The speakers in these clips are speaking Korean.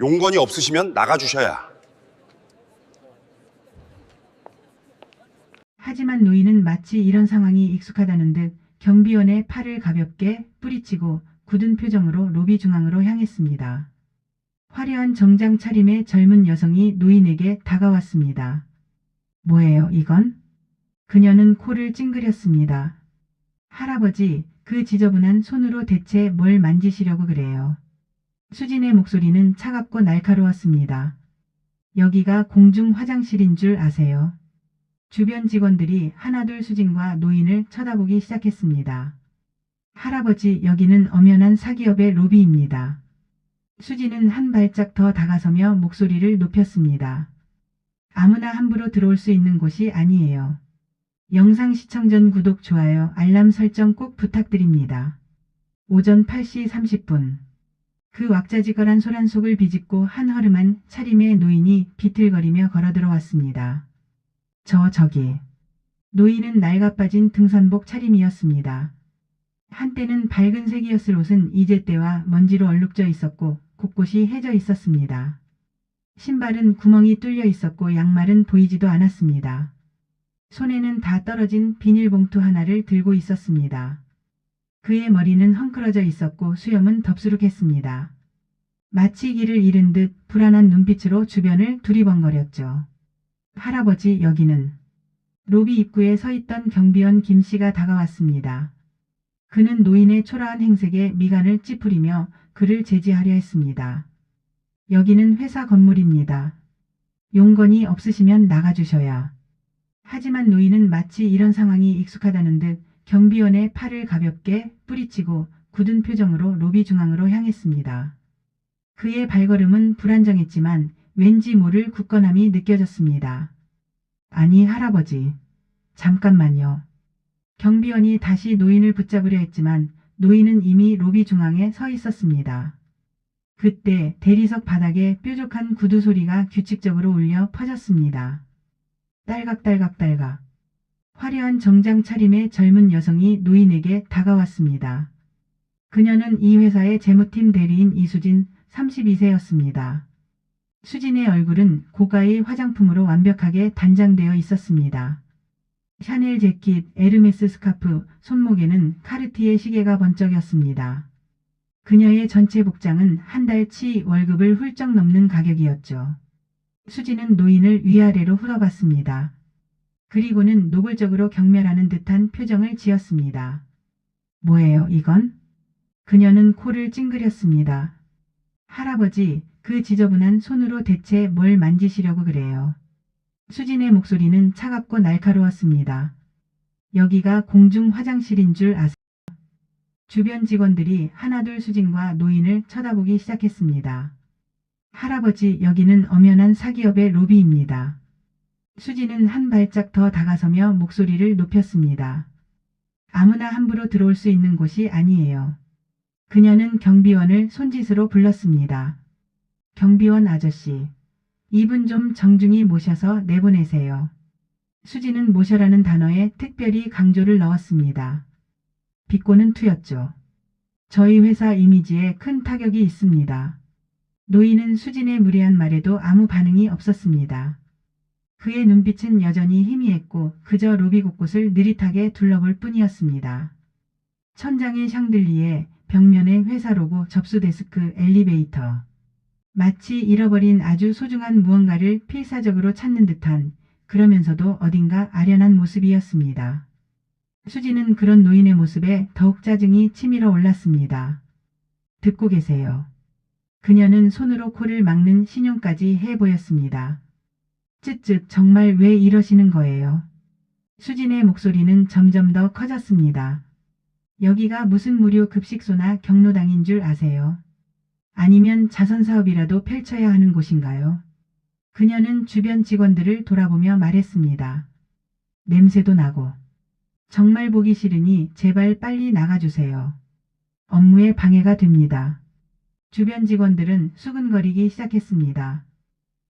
용건이 없으시면 나가주셔야. 하지만 노인은 마치 이런 상황이 익숙하다는 듯 경비원의 팔을 가볍게 뿌리치고 굳은 표정으로 로비 중앙으로 향했습니다. 화려한 정장 차림의 젊은 여성이 노인에게 다가왔습니다. 뭐예요, 이건? 그녀는 코를 찡그렸습니다. 할아버지, 그 지저분한 손으로 대체 뭘 만지시려고 그래요? 수진의 목소리는 차갑고 날카로웠습니다. 여기가 공중 화장실인 줄 아세요? 주변 직원들이 하나둘 수진과 노인을 쳐다보기 시작했습니다. 할아버지, 여기는 엄연한 사기업의 로비입니다. 수진은 한 발짝 더 다가서며 목소리를 높였습니다. 아무나 함부로 들어올 수 있는 곳이 아니에요. 영상 시청 전 구독, 좋아요, 알람 설정 꼭 부탁드립니다. 오전 8시 30분. 그 왁자지껄한 소란 속을 비집고 한 허름한 차림의 노인이 비틀거리며 걸어들어왔습니다. 저기. 노인은 낡아빠진 등산복 차림이었습니다. 한때는 밝은 색이었을 옷은 이제 때와 먼지로 얼룩져 있었고 곳곳이 해져 있었습니다. 신발은 구멍이 뚫려 있었고 양말은 보이지도 않았습니다. 손에는 다 떨어진 비닐봉투 하나를 들고 있었습니다. 그의 머리는 헝클어져 있었고 수염은 덥수룩했습니다. 마치 길을 잃은 듯 불안한 눈빛으로 주변을 두리번거렸죠. 할아버지, 여기는. 로비 입구에 서 있던 경비원 김씨가 다가왔습니다. 그는 노인의 초라한 행색에 미간을 찌푸리며 그를 제지하려 했습니다. 여기는 회사 건물입니다. 용건이 없으시면 나가주셔야. 하지만 노인은 마치 이런 상황이 익숙하다는 듯 경비원의 팔을 가볍게 뿌리치고 굳은 표정으로 로비 중앙으로 향했습니다. 그의 발걸음은 불안정했지만 왠지 모를 굳건함이 느껴졌습니다. 아니, 할아버지. 잠깐만요. 경비원이 다시 노인을 붙잡으려 했지만 노인은 이미 로비 중앙에 서 있었습니다. 그때 대리석 바닥에 뾰족한 구두 소리가 규칙적으로 울려 퍼졌습니다. 딸각딸각딸각. 화려한 정장 차림의 젊은 여성이 노인에게 다가왔습니다. 그녀는 이 회사의 재무팀 대리인 이수진 32세였습니다. 수진의 얼굴은 고가의 화장품으로 완벽하게 단장되어 있었습니다. 샤넬 재킷, 에르메스 스카프, 손목에는 카르티에 시계가 번쩍였습니다. 그녀의 전체 복장은 한 달치 월급을 훌쩍 넘는 가격이었죠. 수진은 노인을 위아래로 흘러봤습니다. 그리고는 노골적으로 경멸하는 듯한 표정을 지었습니다. 뭐예요, 이건? 그녀는 코를 찡그렸습니다. 할아버지, 그 지저분한 손으로 대체 뭘 만지시려고 그래요? 수진의 목소리는 차갑고 날카로웠습니다. 여기가 공중 화장실인 줄 아세요? 주변 직원들이 하나둘 수진과 노인을 쳐다보기 시작했습니다. 할아버지, 여기는 엄연한 사기업의 로비입니다. 수진은 한 발짝 더 다가서며 목소리를 높였습니다. 아무나 함부로 들어올 수 있는 곳이 아니에요. 그녀는 경비원을 손짓으로 불렀습니다. 경비원 아저씨, 이분 좀 정중히 모셔서 내보내세요. 수진은 모셔라는 단어에 특별히 강조를 넣었습니다. 비꼬는 투였죠. 저희 회사 이미지에 큰 타격이 있습니다. 노인은 수진의 무례한 말에도 아무 반응이 없었습니다. 그의 눈빛은 여전히 희미했고 그저 로비 곳곳을 느릿하게 둘러볼 뿐이었습니다. 천장의 샹들리에, 벽면에 회사 로고, 접수 데스크, 엘리베이터. 마치 잃어버린 아주 소중한 무언가를 필사적으로 찾는 듯한, 그러면서도 어딘가 아련한 모습이었습니다. 수지는 그런 노인의 모습에 더욱 짜증이 치밀어 올랐습니다. 듣고 계세요. 그녀는 손으로 코를 막는 신용까지 해 보였습니다. 쯧쯧, 정말 왜 이러시는 거예요? 수진의 목소리는 점점 더 커졌습니다. 여기가 무슨 무료 급식소나 경로당인 줄 아세요? 아니면 자선사업이라도 펼쳐야 하는 곳인가요? 그녀는 주변 직원들을 돌아보며 말했습니다. 냄새도 나고. 정말 보기 싫으니 제발 빨리 나가주세요. 업무에 방해가 됩니다. 주변 직원들은 수근거리기 시작했습니다.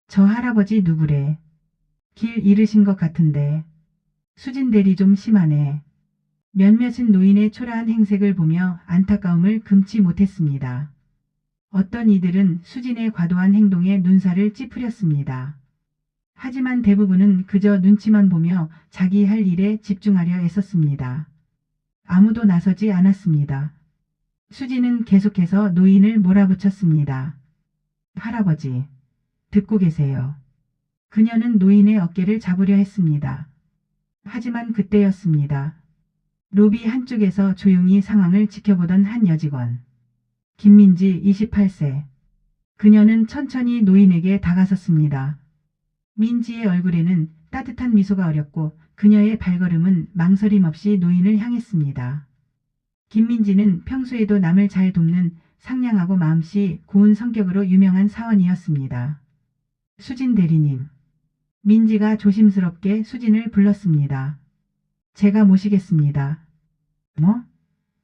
저 할아버지 누구래? 길 잃으신 것 같은데. 수진 대리 좀 심하네. 몇몇은 노인의 초라한 행색을 보며 안타까움을 금치 못했습니다. 어떤 이들은 수진의 과도한 행동에 눈살을 찌푸렸습니다. 하지만 대부분은 그저 눈치만 보며 자기 할 일에 집중하려 애썼습니다. 아무도 나서지 않았습니다. 수진은 계속해서 노인을 몰아붙였습니다. 할아버지, 듣고 계세요. 그녀는 노인의 어깨를 잡으려 했습니다. 하지만 그때였습니다. 로비 한쪽에서 조용히 상황을 지켜보던 한 여직원. 김민지 28세. 그녀는 천천히 노인에게 다가섰습니다. 민지의 얼굴에는 따뜻한 미소가 어렸고 그녀의 발걸음은 망설임 없이 노인을 향했습니다. 김민지는 평소에도 남을 잘 돕는 상냥하고 마음씨 고운 성격으로 유명한 사원이었습니다. 수진 대리님. 민지가 조심스럽게 수진을 불렀습니다. 제가 모시겠습니다. 뭐?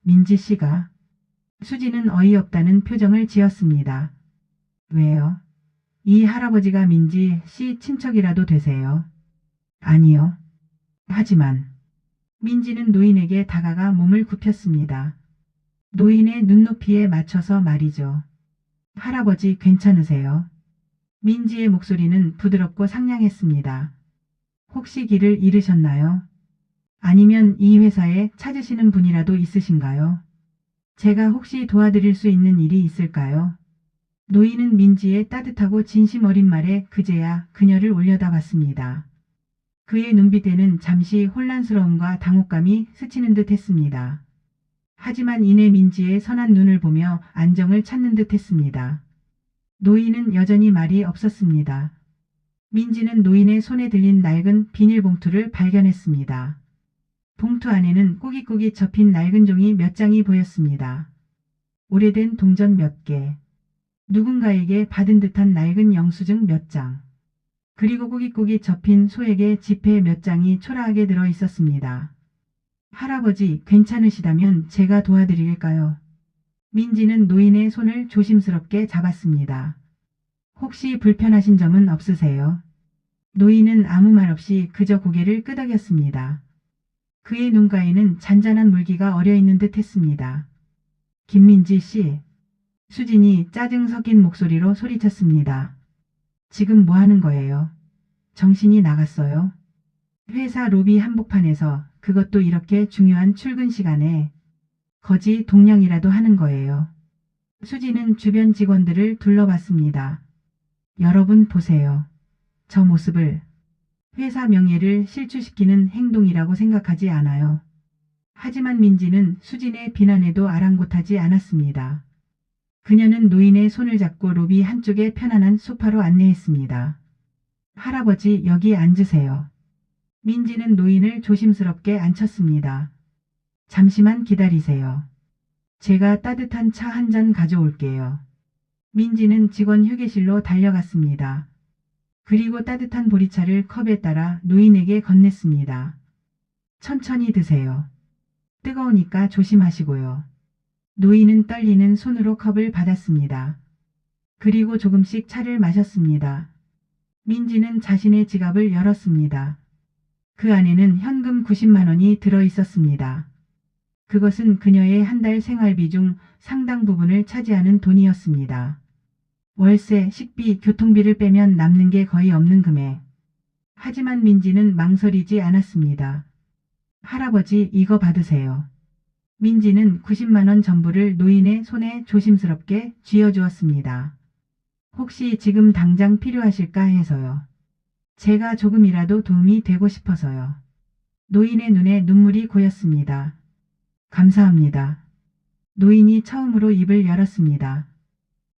민지 씨가? 수진은 어이없다는 표정을 지었습니다. 왜요? 이 할아버지가 민지 씨 친척이라도 되세요? 아니요. 하지만 민지는 노인에게 다가가 몸을 굽혔습니다. 노인의 눈높이에 맞춰서 말이죠. 할아버지 괜찮으세요? 민지의 목소리는 부드럽고 상냥했습니다. 혹시 길을 잃으셨나요? 아니면 이 회사에 찾으시는 분이라도 있으신가요? 제가 혹시 도와드릴 수 있는 일이 있을까요? 노인은 민지의 따뜻하고 진심 어린 말에 그제야 그녀를 올려다봤습니다. 그의 눈빛에는 잠시 혼란스러움과 당혹감이 스치는 듯 했습니다. 하지만 이내 민지의 선한 눈을 보며 안정을 찾는 듯 했습니다. 노인은 여전히 말이 없었습니다. 민지는 노인의 손에 들린 낡은 비닐봉투를 발견했습니다. 봉투 안에는 꾸깃꾸깃 접힌 낡은 종이 몇 장이 보였습니다. 오래된 동전 몇 개, 누군가에게 받은 듯한 낡은 영수증 몇 장, 그리고 꾸깃꾸깃 접힌 소액의 지폐 몇 장이 초라하게 들어 있었습니다. 할아버지 괜찮으시다면 제가 도와드릴까요? 민지는 노인의 손을 조심스럽게 잡았습니다. 혹시 불편하신 점은 없으세요? 노인은 아무 말 없이 그저 고개를 끄덕였습니다. 그의 눈가에는 잔잔한 물기가 어려있는 듯 했습니다. 김민지 씨. 수진이 짜증 섞인 목소리로 소리쳤습니다. 지금 뭐 하는 거예요? 정신이 나갔어요? 회사 로비 한복판에서 그것도 이렇게 중요한 출근 시간에 거지 동냥이라도 하는 거예요. 수진은 주변 직원들을 둘러봤습니다. 여러분 보세요. 저 모습을 회사 명예를 실추시키는 행동이라고 생각하지 않아요. 하지만 민지는 수진의 비난에도 아랑곳하지 않았습니다. 그녀는 노인의 손을 잡고 로비 한쪽의 편안한 소파로 안내했습니다. 할아버지 여기 앉으세요. 민지는 노인을 조심스럽게 앉혔습니다. 잠시만 기다리세요. 제가 따뜻한 차 한 잔 가져올게요. 민지는 직원 휴게실로 달려갔습니다. 그리고 따뜻한 보리차를 컵에 따라 노인에게 건넸습니다. 천천히 드세요. 뜨거우니까 조심하시고요. 노인은 떨리는 손으로 컵을 받았습니다. 그리고 조금씩 차를 마셨습니다. 민지는 자신의 지갑을 열었습니다. 그 안에는 현금 90만 원이 들어 있었습니다. 그것은 그녀의 한 달 생활비 중 상당 부분을 차지하는 돈이었습니다. 월세, 식비, 교통비를 빼면 남는 게 거의 없는 금액. 하지만 민지는 망설이지 않았습니다. 할아버지 이거 받으세요. 민지는 90만 원 전부를 노인의 손에 조심스럽게 쥐어주었습니다. 혹시 지금 당장 필요하실까 해서요. 제가 조금이라도 도움이 되고 싶어서요. 노인의 눈에 눈물이 고였습니다. 감사합니다. 노인이 처음으로 입을 열었습니다.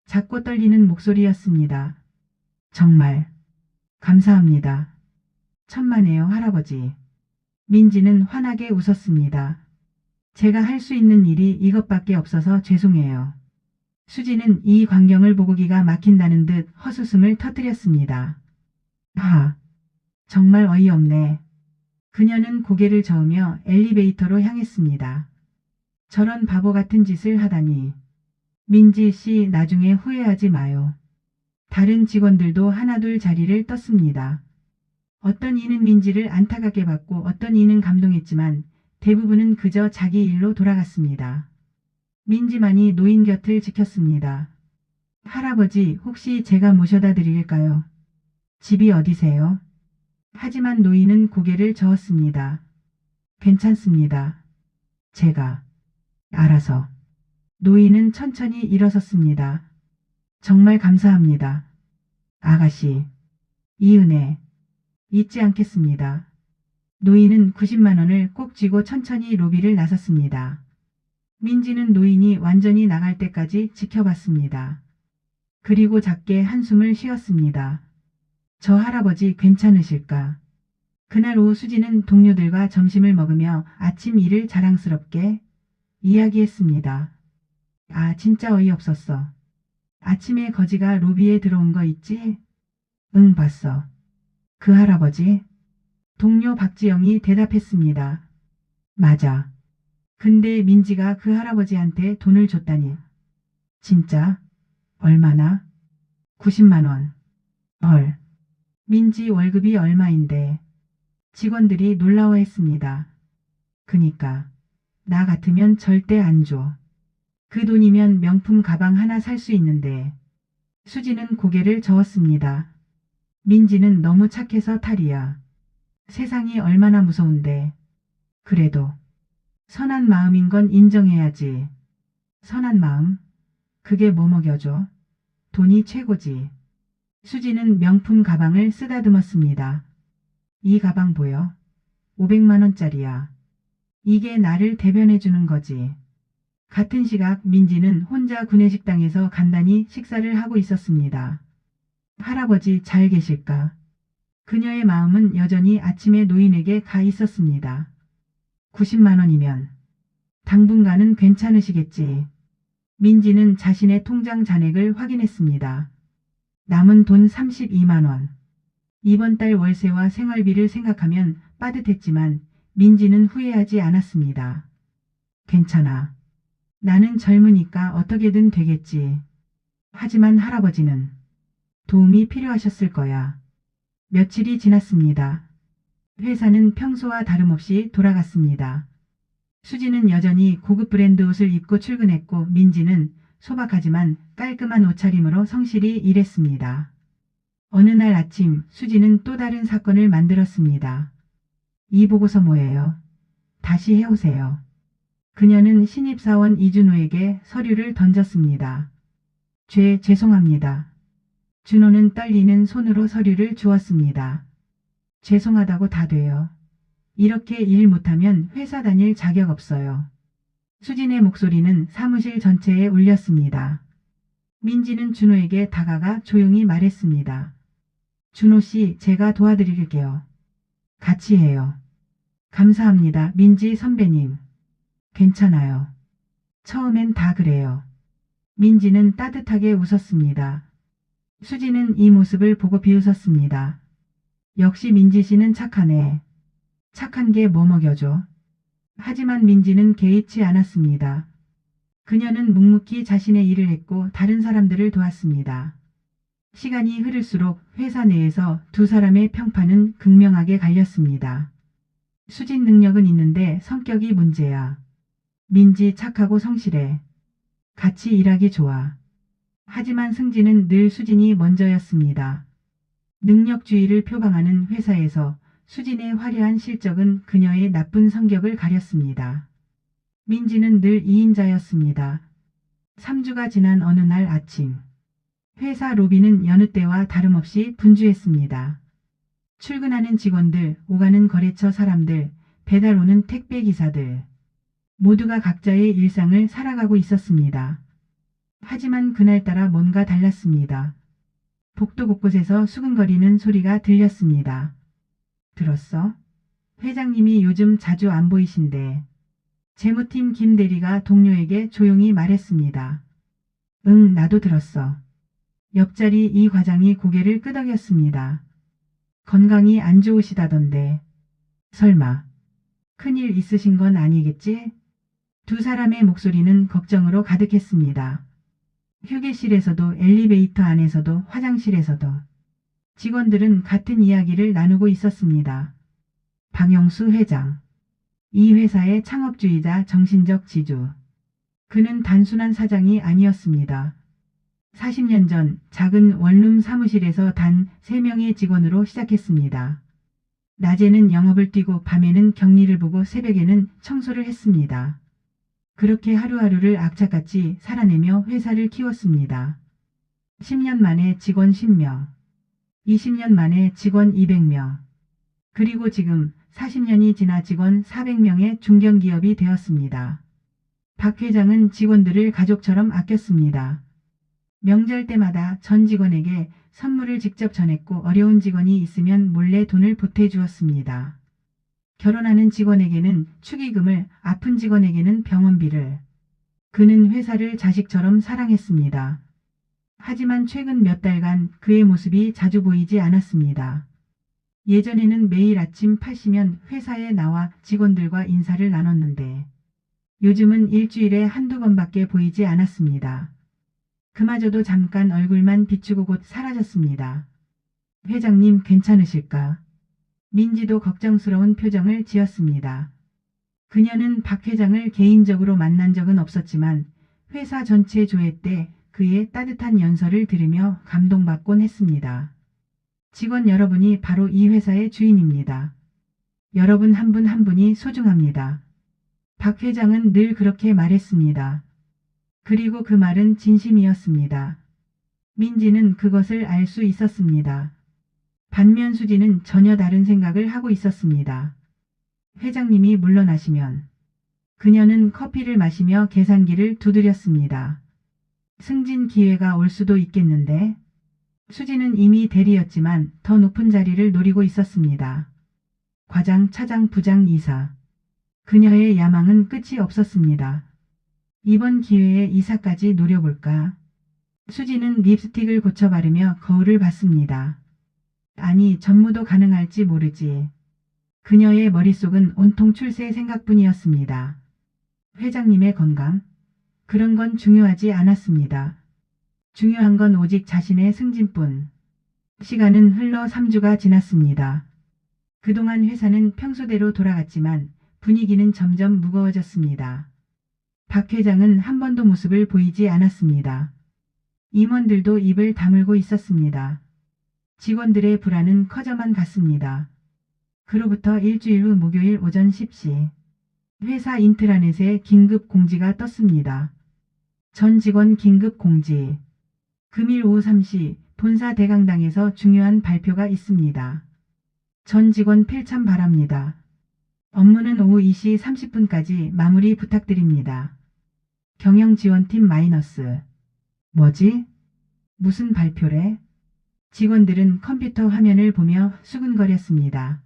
작고 떨리는 목소리였습니다. 정말 감사합니다. 천만에요 할아버지. 민지는 환하게 웃었습니다. 제가 할 수 있는 일이 이것밖에 없어서 죄송해요. 수지는 이 광경을 보고 기가 막힌다는 듯 헛웃음을 터뜨렸습니다. 하, 정말 어이없네. 그녀는 고개를 저으며 엘리베이터로 향했습니다. 저런 바보 같은 짓을 하다니. 민지 씨 나중에 후회하지 마요. 다른 직원들도 하나둘 자리를 떴습니다. 어떤 이는 민지를 안타깝게 봤고 어떤 이는 감동했지만 대부분은 그저 자기 일로 돌아갔습니다. 민지만이 노인 곁을 지켰습니다. 할아버지, 혹시 제가 모셔다 드릴까요? 집이 어디세요? 하지만 노인은 고개를 저었습니다. 괜찮습니다. 제가 알아서. 노인은 천천히 일어섰습니다. 정말 감사합니다. 아가씨, 이 은혜 잊지 않겠습니다. 노인은 90만 원을 꼭 쥐고 천천히 로비를 나섰습니다. 민지는 노인이 완전히 나갈 때까지 지켜봤습니다. 그리고 작게 한숨을 쉬었습니다. 저 할아버지 괜찮으실까? 그날 오후 수지는 동료들과 점심을 먹으며 아침 일을 자랑스럽게 이야기했습니다. 아, 진짜 어이없었어. 아침에 거지가 로비에 들어온 거 있지? 응, 봤어. 그 할아버지? 동료 박지영이 대답했습니다. 맞아. 근데 민지가 그 할아버지한테 돈을 줬다니. 진짜? 얼마나? 90만 원. 헐. 민지 월급이 얼마인데. 직원들이 놀라워했습니다. 그니까. 나 같으면 절대 안 줘. 그 돈이면 명품 가방 하나 살 수 있는데. 수지는 고개를 저었습니다. 민지는 너무 착해서 탈이야. 세상이 얼마나 무서운데. 그래도 선한 마음인 건 인정해야지. 선한 마음? 그게 뭐 먹여줘? 돈이 최고지. 수지는 명품 가방을 쓰다듬었습니다. 이 가방 보여? 500만 원짜리야. 이게 나를 대변해주는 거지. 같은 시각 민지는 혼자 구내식당에서 간단히 식사를 하고 있었습니다. 할아버지 잘 계실까? 그녀의 마음은 여전히 아침에 노인에게 가 있었습니다. 90만 원이면 당분간은 괜찮으시겠지. 민지는 자신의 통장 잔액을 확인했습니다. 남은 돈 32만 원. 이번 달 월세와 생활비를 생각하면 빠듯했지만 민지는 후회하지 않았습니다. 괜찮아. 나는 젊으니까 어떻게든 되겠지. 하지만 할아버지는 도움이 필요하셨을 거야. 며칠이 지났습니다. 회사는 평소와 다름없이 돌아갔습니다. 수지는 여전히 고급 브랜드 옷을 입고 출근했고 민지는 소박하지만 깔끔한 옷차림으로 성실히 일했습니다. 어느 날 아침 수지는 또 다른 사건을 만들었습니다. 이 보고서 뭐예요? 다시 해오세요. 그녀는 신입사원 이준호에게 서류를 던졌습니다. 죄송합니다. 준호는 떨리는 손으로 서류를 주었습니다. 죄송하다고 다 돼요. 이렇게 일 못하면 회사 다닐 자격 없어요. 수진의 목소리는 사무실 전체에 울렸습니다. 민지는 준호에게 다가가 조용히 말했습니다. 준호 씨, 제가 도와드릴게요. 같이 해요. 감사합니다, 민지 선배님. 괜찮아요. 처음엔 다 그래요. 민지는 따뜻하게 웃었습니다. 수지는 이 모습을 보고 비웃었습니다. 역시 민지 씨는 착하네. 착한 게 뭐 먹여줘? 하지만 민지는 개의치 않았습니다. 그녀는 묵묵히 자신의 일을 했고 다른 사람들을 도왔습니다. 시간이 흐를수록 회사 내에서 두 사람의 평판은 극명하게 갈렸습니다. 수진 능력은 있는데 성격이 문제야. 민지 착하고 성실해. 같이 일하기 좋아. 하지만 승진은 늘 수진이 먼저였습니다. 능력주의를 표방하는 회사에서 수진의 화려한 실적은 그녀의 나쁜 성격을 가렸습니다. 민지는 늘 2인자였습니다. 3주가 지난 어느 날 아침. 회사 로비는 여느 때와 다름없이 분주했습니다. 출근하는 직원들, 오가는 거래처 사람들, 배달 오는 택배기사들. 모두가 각자의 일상을 살아가고 있었습니다. 하지만 그날따라 뭔가 달랐습니다. 복도 곳곳에서 수근거리는 소리가 들렸습니다. 들었어? 회장님이 요즘 자주 안 보이신데. 재무팀 김 대리가 동료에게 조용히 말했습니다. 응, 나도 들었어. 옆자리 이 과장이 고개를 끄덕였습니다. 건강이 안 좋으시다던데. 설마 큰일 있으신 건 아니겠지? 두 사람의 목소리는 걱정으로 가득했습니다. 휴게실에서도 엘리베이터 안에서도 화장실에서도 직원들은 같은 이야기를 나누고 있었습니다. 방영수 회장. 이 회사의 창업주의자 정신적 지주. 그는 단순한 사장이 아니었습니다. 40년 전 작은 원룸 사무실에서 단 3명의 직원으로 시작했습니다. 낮에는 영업을 뛰고 밤에는 격리를 보고 새벽에는 청소를 했습니다. 그렇게 하루하루를 악착같이 살아내며 회사를 키웠습니다. 10년 만에 직원 10명, 20년 만에 직원 200명, 그리고 지금 40년이 지나 직원 400명의 중견기업이 되었습니다. 박 회장은 직원들을 가족처럼 아꼈습니다. 명절 때마다 전 직원에게 선물을 직접 전했고 어려운 직원이 있으면 몰래 돈을 보태주었습니다. 결혼하는 직원에게는 축의금을, 아픈 직원에게는 병원비를. 그는 회사를 자식처럼 사랑했습니다. 하지만 최근 몇 달간 그의 모습이 자주 보이지 않았습니다. 예전에는 매일 아침 8시면 회사에 나와 직원들과 인사를 나눴는데 요즘은 일주일에 한두 번밖에 보이지 않았습니다. 그마저도 잠깐 얼굴만 비추고 곧 사라졌습니다. 회장님 괜찮으실까? 민지도 걱정스러운 표정을 지었습니다. 그녀는 박 회장을 개인적으로 만난 적은 없었지만 회사 전체 조회 때 그의 따뜻한 연설을 들으며 감동받곤 했습니다. 직원 여러분이 바로 이 회사의 주인입니다. 여러분 한 분 한 분이 소중합니다. 박 회장은 늘 그렇게 말했습니다. 그리고 그 말은 진심이었습니다. 민지는 그것을 알 수 있었습니다. 반면 수지는 전혀 다른 생각을 하고 있었습니다. 회장님이 물러나시면 그녀는 커피를 마시며 계산기를 두드렸습니다. 승진 기회가 올 수도 있겠는데 수지는 이미 대리였지만 더 높은 자리를 노리고 있었습니다. 과장, 차장, 부장, 이사. 그녀의 야망은 끝이 없었습니다. 이번 기회에 이사까지 노려볼까? 수지는 립스틱을 고쳐 바르며 거울을 봤습니다. 아니, 전무도 가능할지 모르지. 그녀의 머릿속은 온통 출세 생각뿐이었습니다. 회장님의 건강? 그런 건 중요하지 않았습니다. 중요한 건 오직 자신의 승진뿐. 시간은 흘러 3주가 지났습니다. 그동안 회사는 평소대로 돌아갔지만 분위기는 점점 무거워졌습니다. 박 회장은 한 번도 모습을 보이지 않았습니다. 임원들도 입을 다물고 있었습니다. 직원들의 불안은 커져만 갔습니다. 그로부터 일주일 후 목요일 오전 10시 회사 인트라넷에 긴급 공지가 떴습니다. 전 직원 긴급 공지. 금일 오후 3시 본사 대강당에서 중요한 발표가 있습니다. 전 직원 필참 바랍니다. 업무는 오후 2시 30분까지 마무리 부탁드립니다. 경영지원팀 마이너스. 뭐지? 무슨 발표래? 직원들은 컴퓨터 화면을 보며 수근거렸습니다.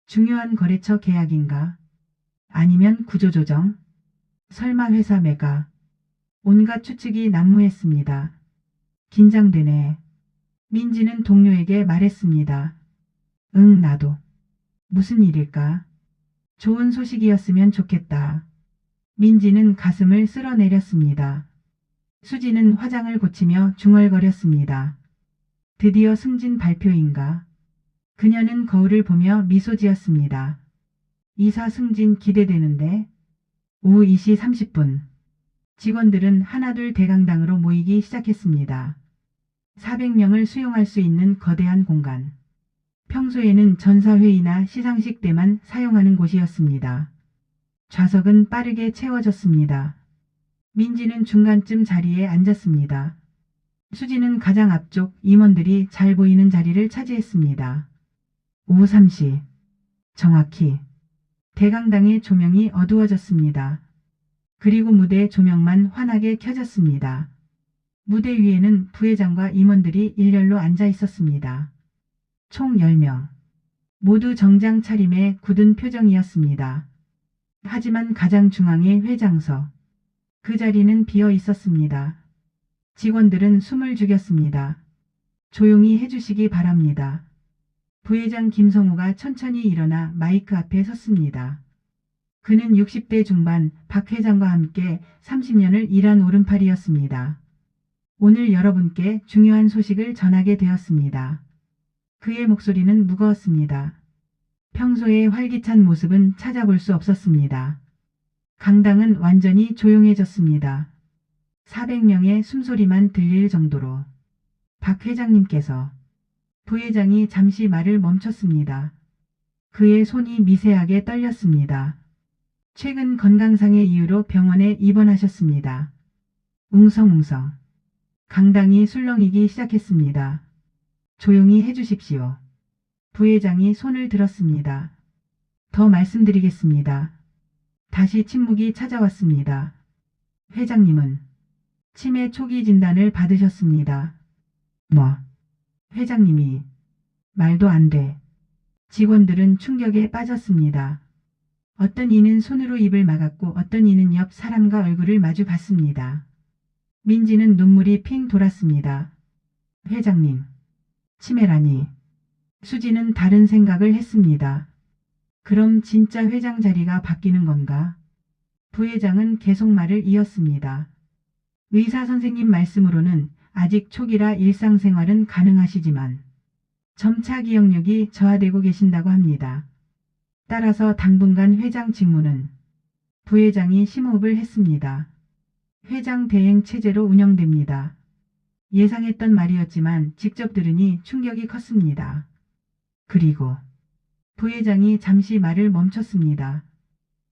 중요한 거래처 계약인가? 아니면 구조조정? 설마 회사 매각? 온갖 추측이 난무했습니다. 긴장되네. 민지는 동료에게 말했습니다. 응, 나도. 무슨 일일까? 좋은 소식이었으면 좋겠다. 민지는 가슴을 쓸어내렸습니다. 수지는 화장을 고치며 중얼거렸습니다. 드디어 승진 발표인가? 그녀는 거울을 보며 미소 지었습니다. 이사 승진 기대되는데? 오후 2시 30분. 직원들은 하나둘 대강당으로 모이기 시작했습니다. 400명을 수용할 수 있는 거대한 공간. 평소에는 전사회의나 시상식 때만 사용하는 곳이었습니다. 좌석은 빠르게 채워졌습니다. 민지는 중간쯤 자리에 앉았습니다. 수지는 가장 앞쪽 임원들이 잘 보이는 자리를 차지했습니다. 오후 3시. 정확히. 대강당의 조명이 어두워졌습니다. 그리고 무대 조명만 환하게 켜졌습니다. 무대 위에는 부회장과 임원들이 일렬로 앉아 있었습니다. 총 10명. 모두 정장 차림에 굳은 표정이었습니다. 하지만 가장 중앙의 회장석. 그 자리는 비어 있었습니다. 직원들은 숨을 죽였습니다. 조용히 해주시기 바랍니다. 부회장 김성우가 천천히 일어나 마이크 앞에 섰습니다. 그는 60대 중반 박 회장과 함께 30년을 일한 오른팔이었습니다. 오늘 여러분께 중요한 소식을 전하게 되었습니다. 그의 목소리는 무거웠습니다. 평소의 활기찬 모습은 찾아볼 수 없었습니다. 강당은 완전히 조용해졌습니다. 400명의 숨소리만 들릴 정도로 박 회장님께서 부회장이 잠시 말을 멈췄습니다. 그의 손이 미세하게 떨렸습니다. 최근 건강상의 이유로 병원에 입원하셨습니다. 웅성웅성. 강당이 술렁이기 시작했습니다. 조용히 해주십시오. 부회장이 손을 들었습니다. 더 말씀드리겠습니다. 다시 침묵이 찾아왔습니다. 회장님은 치매 초기 진단을 받으셨습니다. 뭐? 회장님이 말도 안 돼. 직원들은 충격에 빠졌습니다. 어떤 이는 손으로 입을 막았고 어떤 이는 옆 사람과 얼굴을 마주 봤습니다. 민지는 눈물이 핑 돌았습니다. 회장님, 치매라니. 수지는 다른 생각을 했습니다. 그럼 진짜 회장 자리가 바뀌는 건가? 부회장은 계속 말을 이었습니다. 의사 선생님 말씀으로는 아직 초기라 일상생활은 가능하시지만 점차 기억력이 저하되고 계신다고 합니다. 따라서 당분간 회장 직무는 부회장이 심호흡을 했습니다. 회장 대행 체제로 운영됩니다. 예상했던 말이었지만 직접 들으니 충격이 컸습니다. 그리고 부회장이 잠시 말을 멈췄습니다.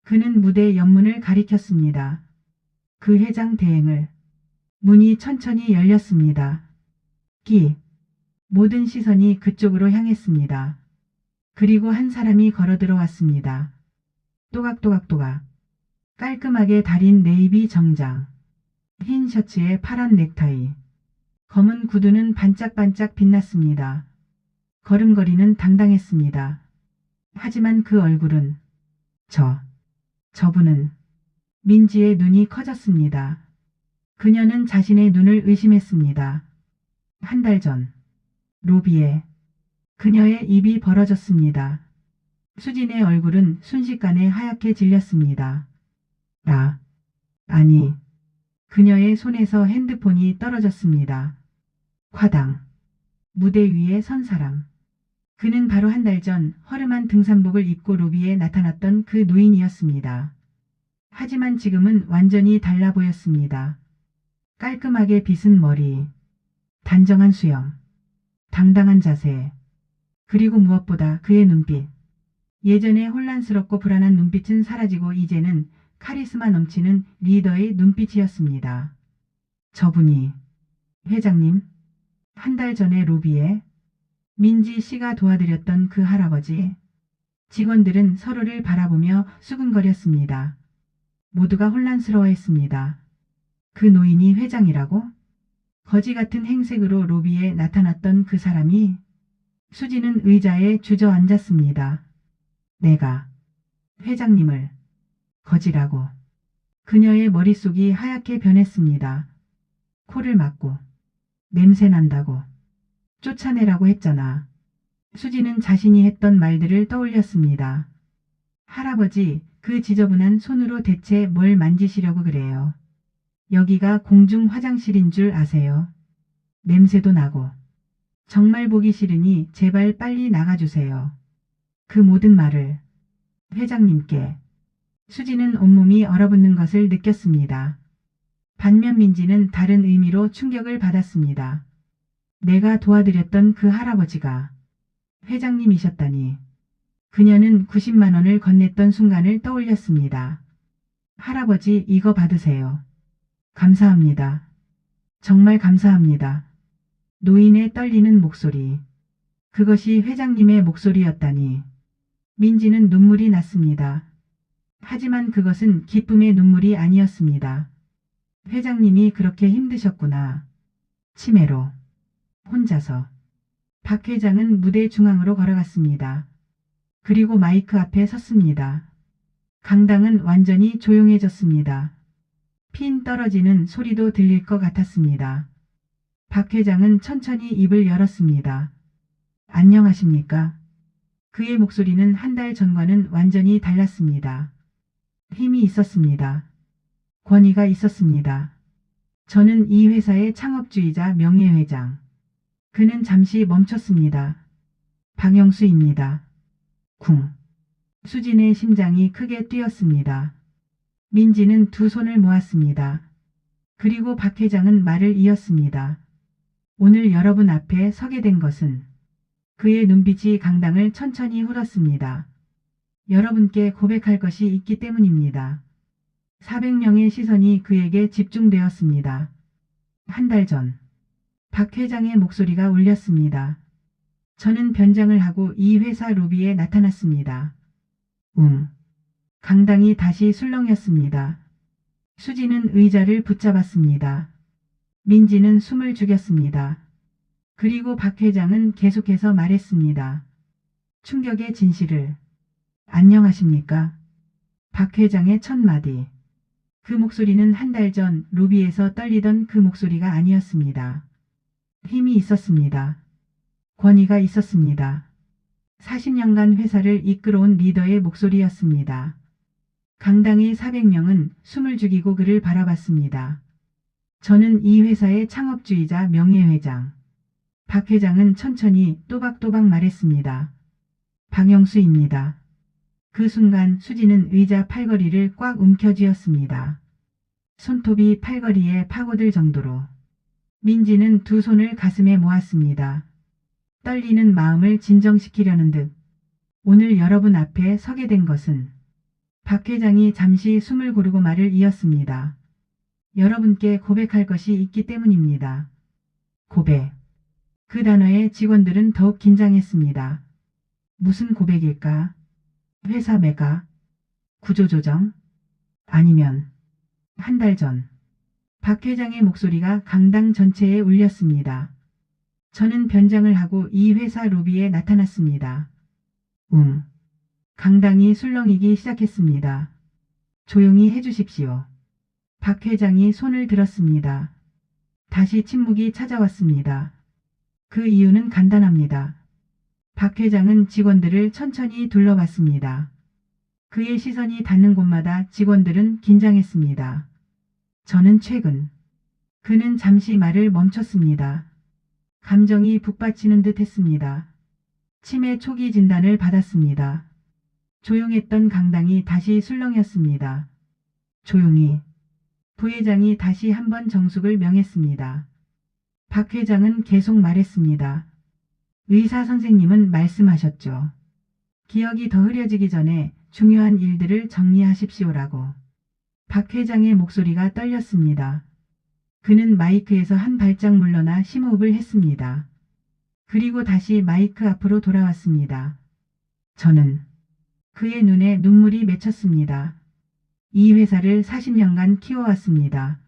그는 무대 옆문을 가리켰습니다. 그 회장 대행을 문이 천천히 열렸습니다. 모든 시선이 그쪽으로 향했습니다. 그리고 한 사람이 걸어 들어왔습니다. 또각또각또각. 깔끔하게 다린 네이비 정장. 흰 셔츠에 파란 넥타이. 검은 구두는 반짝반짝 빛났습니다. 걸음걸이는 당당했습니다. 하지만 그 얼굴은 저분은 민지의 눈이 커졌습니다. 그녀는 자신의 눈을 의심했습니다. 한 달 전 로비에 그녀의 입이 벌어졌습니다. 수진의 얼굴은 순식간에 하얗게 질렸습니다. 아니. 그녀의 손에서 핸드폰이 떨어졌습니다. 화당. 무대 위에 선 사람. 그는 바로 한 달 전 허름한 등산복을 입고 로비에 나타났던 그 노인이었습니다. 하지만 지금은 완전히 달라 보였습니다. 깔끔하게 빗은 머리, 단정한 수염, 당당한 자세, 그리고 무엇보다 그의 눈빛. 예전에 혼란스럽고 불안한 눈빛은 사라지고 이제는 카리스마 넘치는 리더의 눈빛이었습니다. 저분이 회장님, 한 달 전에 로비에 민지 씨가 도와드렸던 그 할아버지. 직원들은 서로를 바라보며 수근거렸습니다. 모두가 혼란스러워했습니다. 그 노인이 회장이라고? 거지 같은 행색으로 로비에 나타났던 그 사람이. 수지는 의자에 주저앉았습니다. 내가 회장님을 거지라고. 그녀의 머릿속이 하얗게 변했습니다. 코를 막고 냄새난다고. 쫓아내라고 했잖아. 수지는 자신이 했던 말들을 떠올렸습니다. 할아버지, 그 지저분한 손으로 대체 뭘 만지시려고 그래요. 여기가 공중 화장실인 줄 아세요? 냄새도 나고. 정말 보기 싫으니 제발 빨리 나가주세요. 그 모든 말을 회장님께. 수지는 온몸이 얼어붙는 것을 느꼈습니다. 반면 민지는 다른 의미로 충격을 받았습니다. 내가 도와드렸던 그 할아버지가 회장님이셨다니. 그녀는 90만 원을 건넸던 순간을 떠올렸습니다. 할아버지, 이거 받으세요. 감사합니다. 정말 감사합니다. 노인의 떨리는 목소리. 그것이 회장님의 목소리였다니. 민지는 눈물이 났습니다. 하지만 그것은 기쁨의 눈물이 아니었습니다. 회장님이 그렇게 힘드셨구나. 치매로. 혼자서. 박 회장은 무대 중앙으로 걸어갔습니다. 그리고 마이크 앞에 섰습니다. 강당은 완전히 조용해졌습니다. 핀 떨어지는 소리도 들릴 것 같았습니다. 박 회장은 천천히 입을 열었습니다. 안녕하십니까? 그의 목소리는 한 달 전과는 완전히 달랐습니다. 힘이 있었습니다. 권위가 있었습니다. 저는 이 회사의 창업주이자 명예회장. 그는 잠시 멈췄습니다. 박영수입니다. 쿵. 수진의 심장이 크게 뛰었습니다. 민지는 두 손을 모았습니다. 그리고 박 회장은 말을 이었습니다. 오늘 여러분 앞에 서게 된 것은 그의 눈빛이 강당을 천천히 흘렀습니다. 여러분께 고백할 것이 있기 때문입니다. 400명의 시선이 그에게 집중되었습니다. 한 달 전, 박 회장의 목소리가 울렸습니다. 저는 변장을 하고 이 회사 로비에 나타났습니다. 강당이 다시 술렁였습니다. 수지는 의자를 붙잡았습니다. 민지는 숨을 죽였습니다. 그리고 박 회장은 계속해서 말했습니다. 충격의 진실을. 안녕하십니까? 박 회장의 첫 마디. 그 목소리는 한 달 전 로비에서 떨리던 그 목소리가 아니었습니다. 힘이 있었습니다. 권위가 있었습니다. 40년간 회사를 이끌어온 리더의 목소리였습니다. 강당의 400명은 숨을 죽이고 그를 바라봤습니다. 저는 이 회사의 창업주이자 명예회장. 박 회장은 천천히 또박또박 말했습니다. 박영수입니다. 그 순간 수지는 의자 팔걸이를 꽉 움켜쥐었습니다. 손톱이 팔걸이에 파고들 정도로. 민지는 두 손을 가슴에 모았습니다. 떨리는 마음을 진정시키려는 듯. 오늘 여러분 앞에 서게 된 것은 박 회장이 잠시 숨을 고르고 말을 이었습니다. 여러분께 고백할 것이 있기 때문입니다. 고백. 그 단어에 직원들은 더욱 긴장했습니다. 무슨 고백일까? 회사 매각? 구조조정? 아니면 한 달 전 박 회장의 목소리가 강당 전체에 울렸습니다. 저는 변장을 하고 이 회사 로비에 나타났습니다. 강당이 술렁이기 시작했습니다. 조용히 해주십시오. 박 회장이 손을 들었습니다. 다시 침묵이 찾아왔습니다. 그 이유는 간단합니다. 박 회장은 직원들을 천천히 둘러봤습니다. 그의 시선이 닿는 곳마다 직원들은 긴장했습니다. 저는 최근. 그는 잠시 말을 멈췄습니다. 감정이 북받치는 듯 했습니다. 치매 초기 진단을 받았습니다. 조용했던 강당이 다시 술렁였습니다. 조용히. 부회장이 다시 한번 정숙을 명했습니다. 박 회장은 계속 말했습니다. 의사 선생님은 말씀하셨죠. 기억이 더 흐려지기 전에 중요한 일들을 정리하십시오라고. 박 회장의 목소리가 떨렸습니다. 그는 마이크에서 한 발짝 물러나 심호흡을 했습니다. 그리고 다시 마이크 앞으로 돌아왔습니다. 저는 그의 눈에 눈물이 맺혔습니다. 이 회사를 40년간 키워왔습니다.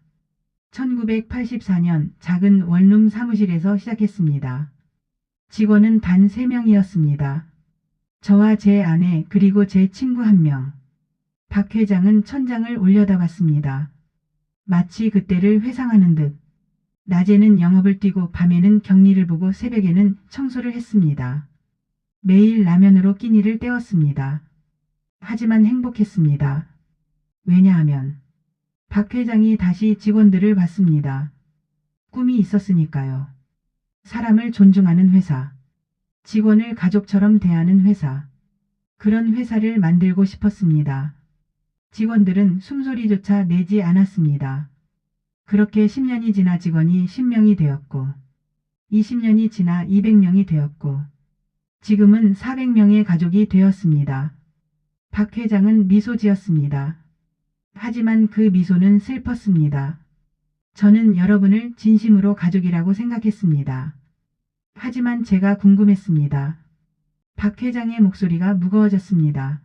1984년 작은 원룸 사무실에서 시작했습니다. 직원은 단 3명이었습니다. 저와 제 아내 그리고 제 친구 1명. 박 회장은 천장을 올려다봤습니다. 마치 그때를 회상하는 듯. 낮에는 영업을 뛰고 밤에는 격리를 보고 새벽에는 청소를 했습니다. 매일 라면으로 끼니를 때웠습니다. 하지만 행복했습니다. 왜냐하면 박 회장이 다시 직원들을 봤습니다. 꿈이 있었으니까요. 사람을 존중하는 회사. 직원을 가족처럼 대하는 회사. 그런 회사를 만들고 싶었습니다. 직원들은 숨소리조차 내지 않았습니다. 그렇게 10년이 지나 직원이 10명이 되었고 20년이 지나 200명이 되었고 지금은 400명의 가족이 되었습니다. 박 회장은 미소 지었습니다. 하지만 그 미소는 슬펐습니다. 저는 여러분을 진심으로 가족이라고 생각했습니다. 하지만 제가 궁금했습니다. 박 회장의 목소리가 무거워졌습니다.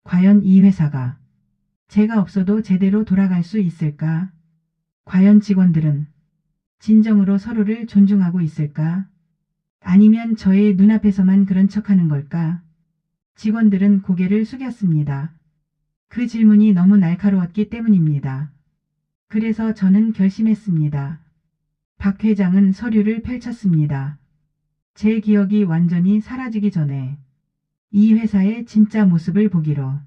과연 이 회사가 제가 없어도 제대로 돌아갈 수 있을까? 과연 직원들은 진정으로 서로를 존중하고 있을까? 아니면 저의 눈앞에서만 그런 척하는 걸까? 직원들은 고개를 숙였습니다. 그 질문이 너무 날카로웠기 때문입니다. 그래서 저는 결심했습니다. 박 회장은 서류를 펼쳤습니다. 제 기억이 완전히 사라지기 전에 이 회사의 진짜 모습을 보기로.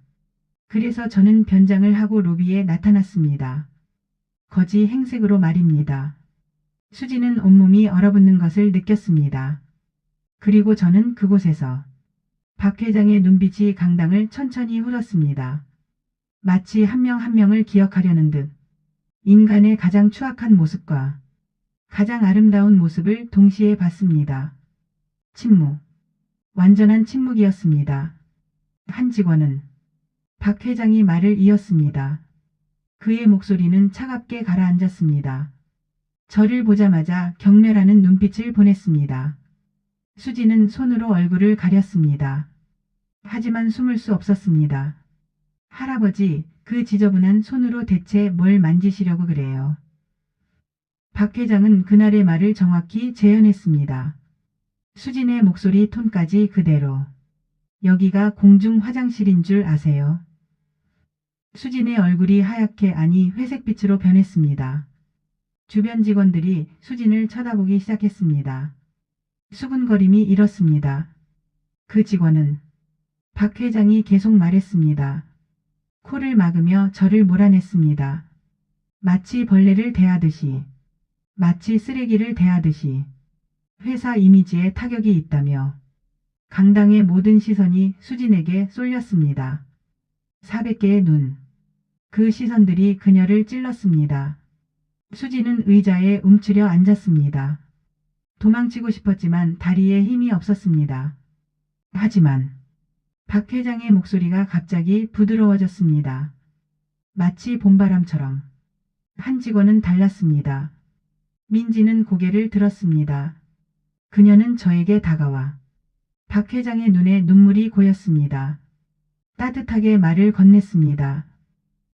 그래서 저는 변장을 하고 로비에 나타났습니다. 거지 행색으로 말입니다. 수지는 온몸이 얼어붙는 것을 느꼈습니다. 그리고 저는 그곳에서 박 회장의 눈빛이 강당을 천천히 흘렀습니다. 마치 한 명 한 명을 기억하려는 듯. 인간의 가장 추악한 모습과 가장 아름다운 모습을 동시에 봤습니다. 침묵. 완전한 침묵이었습니다. 한 직원은 박 회장이 말을 이었습니다. 그의 목소리는 차갑게 가라앉았습니다. 저를 보자마자 경멸하는 눈빛을 보냈습니다. 수지는 손으로 얼굴을 가렸습니다. 하지만 숨을 수 없었습니다. 할아버지, 그 지저분한 손으로 대체 뭘 만지시려고 그래요? 박 회장은 그날의 말을 정확히 재현했습니다. 수진의 목소리 톤까지 그대로. 여기가 공중 화장실인 줄 아세요? 수진의 얼굴이 하얗게 아니 회색빛으로 변했습니다. 주변 직원들이 수진을 쳐다보기 시작했습니다. 수군거림이 일었습니다. 그 직원은 박 회장이 계속 말했습니다. 코를 막으며 저를 몰아냈습니다. 마치 벌레를 대하듯이, 마치 쓰레기를 대하듯이 회사 이미지에 타격이 있다며 강당의 모든 시선이 수진에게 쏠렸습니다. 400개의 눈. 그 시선들이 그녀를 찔렀습니다. 수진은 의자에 움츠려 앉았습니다. 도망치고 싶었지만 다리에 힘이 없었습니다. 하지만 박 회장의 목소리가 갑자기 부드러워졌습니다. 마치 봄바람처럼. 한 직원은 달랐습니다. 민지는 고개를 들었습니다. 그녀는 저에게 다가와 박 회장의 눈에 눈물이 고였습니다. 따뜻하게 말을 건넸습니다.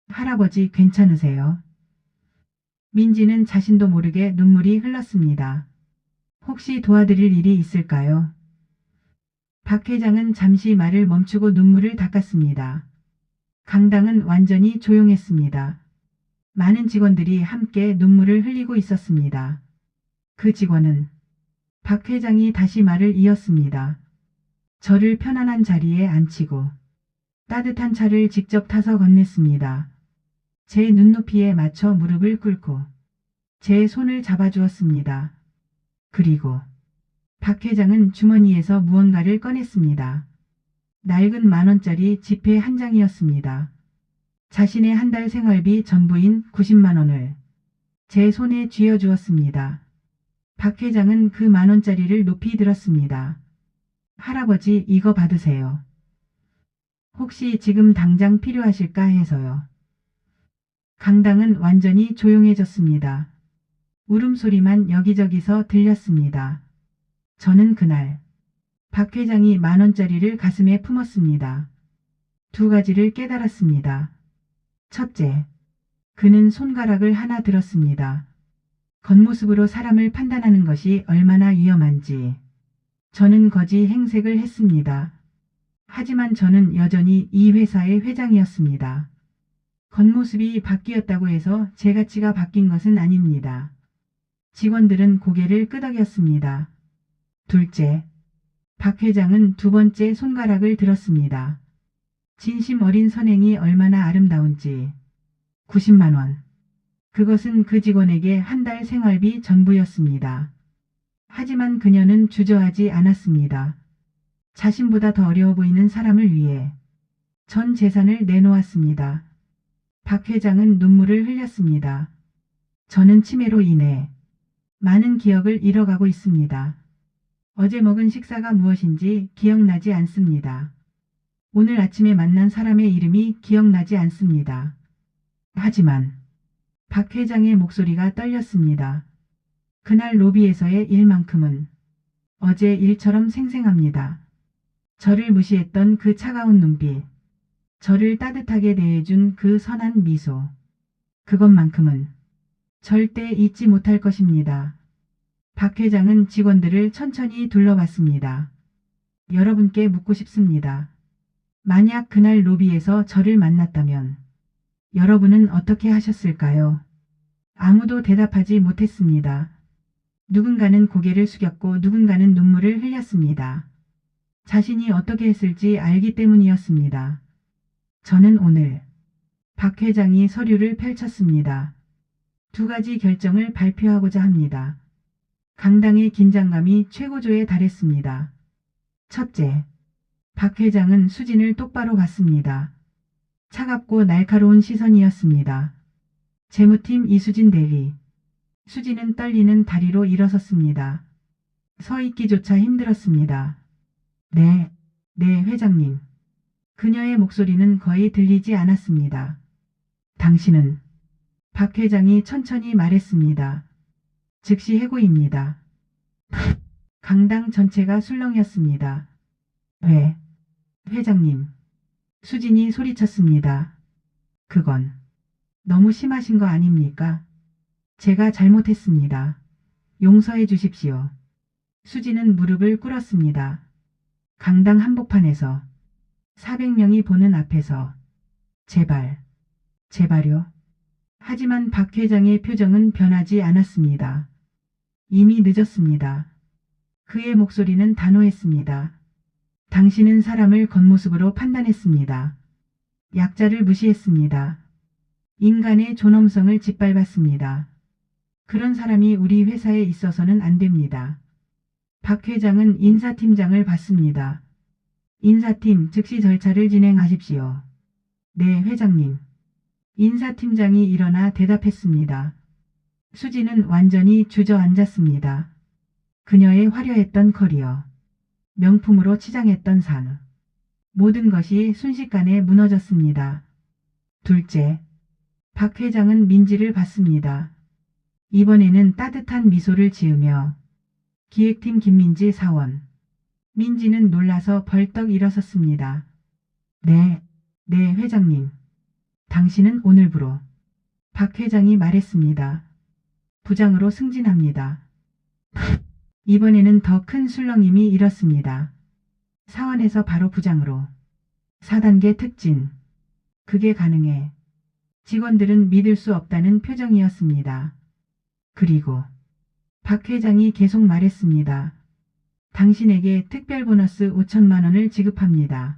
할아버지 괜찮으세요? 민지는 자신도 모르게 눈물이 흘렀습니다. 혹시 도와드릴 일이 있을까요? 박 회장은 잠시 말을 멈추고 눈물을 닦았습니다. 강당은 완전히 조용했습니다. 많은 직원들이 함께 눈물을 흘리고 있었습니다. 그 직원은 박 회장이 다시 말을 이었습니다. 저를 편안한 자리에 앉히고 따뜻한 차를 직접 타서 건넸습니다. 제 눈높이에 맞춰 무릎을 꿇고 제 손을 잡아주었습니다. 그리고 박 회장은 주머니에서 무언가를 꺼냈습니다. 낡은 10,000원짜리 지폐 한 장이었습니다. 자신의 한 달 생활비 전부인 90만 원을 제 손에 쥐어주었습니다. 박 회장은 그 10,000원짜리를 높이 들었습니다. 할아버지 이거 받으세요. 혹시 지금 당장 필요하실까 해서요. 강당은 완전히 조용해졌습니다. 울음소리만 여기저기서 들렸습니다. 저는 그날 박 회장이 10,000원짜리를 가슴에 품었습니다. 두 가지를 깨달았습니다. 첫째, 그는 손가락을 하나 들었습니다. 겉모습으로 사람을 판단하는 것이 얼마나 위험한지. 저는 거지 행색을 했습니다. 하지만 저는 여전히 이 회사의 회장이었습니다. 겉모습이 바뀌었다고 해서 제 가치가 바뀐 것은 아닙니다. 직원들은 고개를 끄덕였습니다. 둘째, 박 회장은 두 번째 손가락을 들었습니다. 진심 어린 선행이 얼마나 아름다운지. 90만 원. 그것은 그 직원에게 한 달 생활비 전부였습니다. 하지만 그녀는 주저하지 않았습니다. 자신보다 더 어려워 보이는 사람을 위해 전 재산을 내놓았습니다. 박 회장은 눈물을 흘렸습니다. 저는 치매로 인해 많은 기억을 잃어가고 있습니다. 어제 먹은 식사가 무엇인지 기억나지 않습니다. 오늘 아침에 만난 사람의 이름이 기억나지 않습니다. 하지만 박 회장의 목소리가 떨렸습니다. 그날 로비에서의 일만큼은 어제 일처럼 생생합니다. 저를 무시했던 그 차가운 눈빛, 저를 따뜻하게 대해준 그 선한 미소, 그것만큼은 절대 잊지 못할 것입니다. 박 회장은 직원들을 천천히 둘러봤습니다. 여러분께 묻고 싶습니다. 만약 그날 로비에서 저를 만났다면 여러분은 어떻게 하셨을까요? 아무도 대답하지 못했습니다. 누군가는 고개를 숙였고 누군가는 눈물을 흘렸습니다. 자신이 어떻게 했을지 알기 때문이었습니다. 저는 오늘 박 회장이 서류를 펼쳤습니다. 두 가지 결정을 발표하고자 합니다. 강당의 긴장감이 최고조에 달했습니다. 첫째, 박 회장은 수진을 똑바로 봤습니다. 차갑고 날카로운 시선이었습니다. 재무팀 이수진 대리. 수진은 떨리는 다리로 일어섰습니다. 서 있기조차 힘들었습니다. 네, 네, 회장님. 그녀의 목소리는 거의 들리지 않았습니다. 당신은? 박 회장이 천천히 말했습니다. 즉시 해고입니다. 강당 전체가 술렁였습니다. 왜? 회장님. 수진이 소리쳤습니다. 그건 너무 심하신 거 아닙니까? 제가 잘못했습니다. 용서해 주십시오. 수진은 무릎을 꿇었습니다. 강당 한복판에서 400명이 보는 앞에서 제발, 제발요. 하지만 박 회장의 표정은 변하지 않았습니다. 이미 늦었습니다. 그의 목소리는 단호했습니다. 당신은 사람을 겉모습으로 판단했습니다. 약자를 무시했습니다. 인간의 존엄성을 짓밟았습니다. 그런 사람이 우리 회사에 있어서는 안 됩니다. 박 회장은 인사팀장을 받습니다. 인사팀 즉시 절차를 진행하십시오. 네, 회장님. 인사팀장이 일어나 대답했습니다. 수지는 완전히 주저앉았습니다. 그녀의 화려했던 커리어, 명품으로 치장했던 상, 모든 것이 순식간에 무너졌습니다. 둘째, 박 회장은 민지를 봤습니다. 이번에는 따뜻한 미소를 지으며 기획팀 김민지 사원. 민지는 놀라서 벌떡 일어섰습니다. 네, 네, 회장님. 당신은 오늘부로 박 회장이 말했습니다. 부장으로 승진합니다. 이번에는 더 큰 술렁임이 일었습니다. 사원에서 바로 부장으로. 4단계 특진. 그게 가능해. 직원들은 믿을 수 없다는 표정이었습니다. 그리고 박 회장이 계속 말했습니다. 당신에게 특별 보너스 5천만 원을 지급합니다.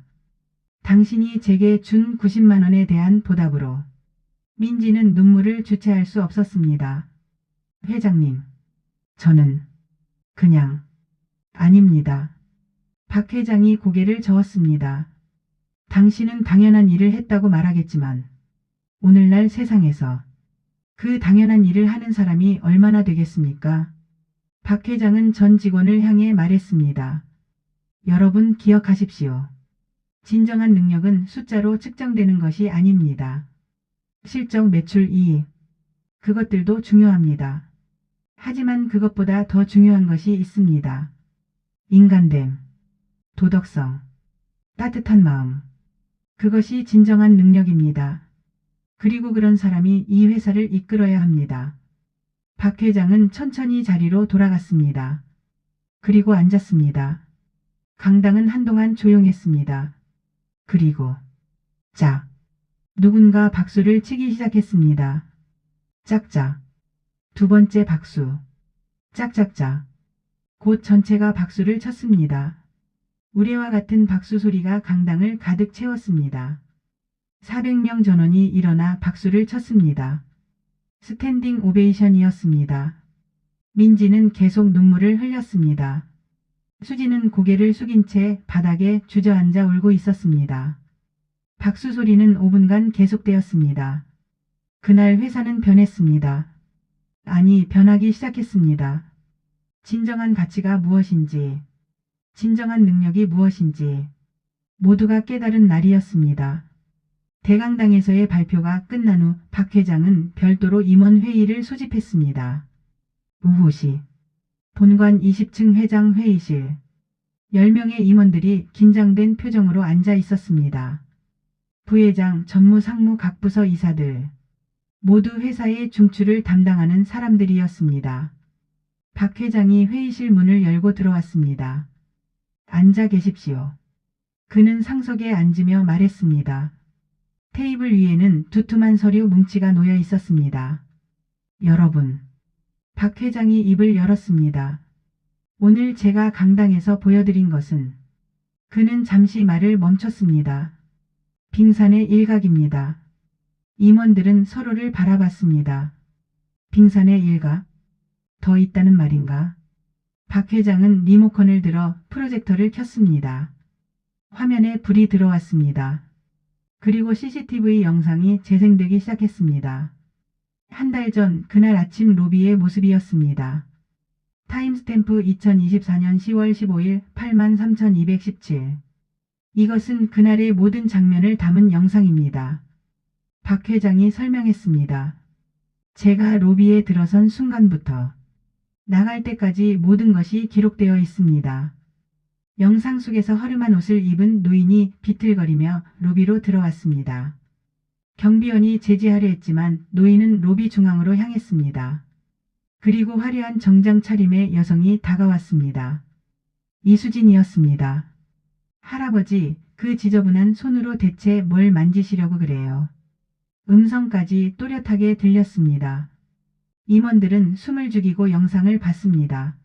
당신이 제게 준 90만 원에 대한 보답으로. 민지는 눈물을 주체할 수 없었습니다. 회장님, 저는 그냥 아닙니다. 박 회장이 고개를 저었습니다. 당신은 당연한 일을 했다고 말하겠지만 오늘날 세상에서 그 당연한 일을 하는 사람이 얼마나 되겠습니까? 박 회장은 전 직원을 향해 말했습니다. 여러분 기억하십시오. 진정한 능력은 숫자로 측정되는 것이 아닙니다. 실적 매출 이익. 그것들도 중요합니다. 하지만 그것보다 더 중요한 것이 있습니다. 인간됨, 도덕성, 따뜻한 마음. 그것이 진정한 능력입니다. 그리고 그런 사람이 이 회사를 이끌어야 합니다. 박 회장은 천천히 자리로 돌아갔습니다. 그리고 앉았습니다. 강당은 한동안 조용했습니다. 그리고 짝. 누군가 박수를 치기 시작했습니다. 짝짝. 두 번째 박수. 짝짝짝. 곧 전체가 박수를 쳤습니다. 우레와 같은 박수 소리가 강당을 가득 채웠습니다. 400명 전원이 일어나 박수를 쳤습니다. 스탠딩 오베이션이었습니다. 민지는 계속 눈물을 흘렸습니다. 수지는 고개를 숙인 채 바닥에 주저앉아 울고 있었습니다. 박수 소리는 5분간 계속되었습니다. 그날 회사는 변했습니다. 아니, 변하기 시작했습니다. 진정한 가치가 무엇인지, 진정한 능력이 무엇인지 모두가 깨달은 날이었습니다. 대강당에서의 발표가 끝난 후 박 회장은 별도로 임원회의를 소집했습니다. 오후시 본관 20층 회장 회의실. 10명의 임원들이 긴장된 표정으로 앉아 있었습니다. 부회장, 전무, 상무 각 부서 이사들. 모두 회사의 중추를 담당하는 사람들이었습니다. 박 회장이 회의실 문을 열고 들어왔습니다. 앉아 계십시오. 그는 상석에 앉으며 말했습니다. 테이블 위에는 두툼한 서류 뭉치가 놓여 있었습니다. 여러분. 박 회장이 입을 열었습니다. 오늘 제가 강당에서 보여드린 것은. 그는 잠시 말을 멈췄습니다. 빙산의 일각입니다. 임원들은 서로를 바라봤습니다. 빙산의 일각? 더 있다는 말인가? 박 회장은 리모컨을 들어 프로젝터를 켰습니다. 화면에 불이 들어왔습니다. 그리고 CCTV 영상이 재생되기 시작했습니다. 한 달 전 그날 아침 로비의 모습이었습니다. 타임스탬프 2024년 10월 15일 83,217. 이것은 그날의 모든 장면을 담은 영상입니다. 박 회장이 설명했습니다. 제가 로비에 들어선 순간부터 나갈 때까지 모든 것이 기록되어 있습니다. 영상 속에서 허름한 옷을 입은 노인이 비틀거리며 로비로 들어왔습니다. 경비원이 제지하려 했지만 노인은 로비 중앙으로 향했습니다. 그리고 화려한 정장 차림의 여성이 다가왔습니다. 이수진이었습니다. 할아버지, 그 지저분한 손으로 대체 뭘 만지시려고 그래요. 음성까지 또렷하게 들렸습니다. 임원들은 숨을 죽이고 영상을 봤습니다.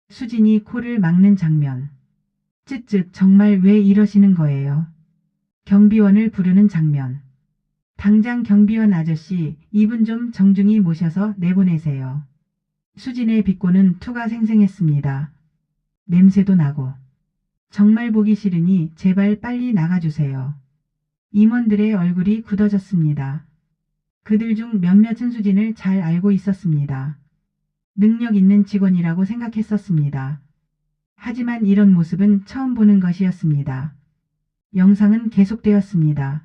수진이 코를 막는 장면. 쯧쯧 정말 왜 이러시는 거예요? 경비원을 부르는 장면. 당장 경비원 아저씨, 이분 좀 정중히 모셔서 내보내세요. 수진의 비꼬는 투가 생생했습니다. 냄새도 나고. 정말 보기 싫으니 제발 빨리 나가주세요. 임원들의 얼굴이 굳어졌습니다. 그들 중 몇몇은 수진을 잘 알고 있었습니다. 능력 있는 직원이라고 생각했었습니다. 하지만 이런 모습은 처음 보는 것이었습니다. 영상은 계속되었습니다.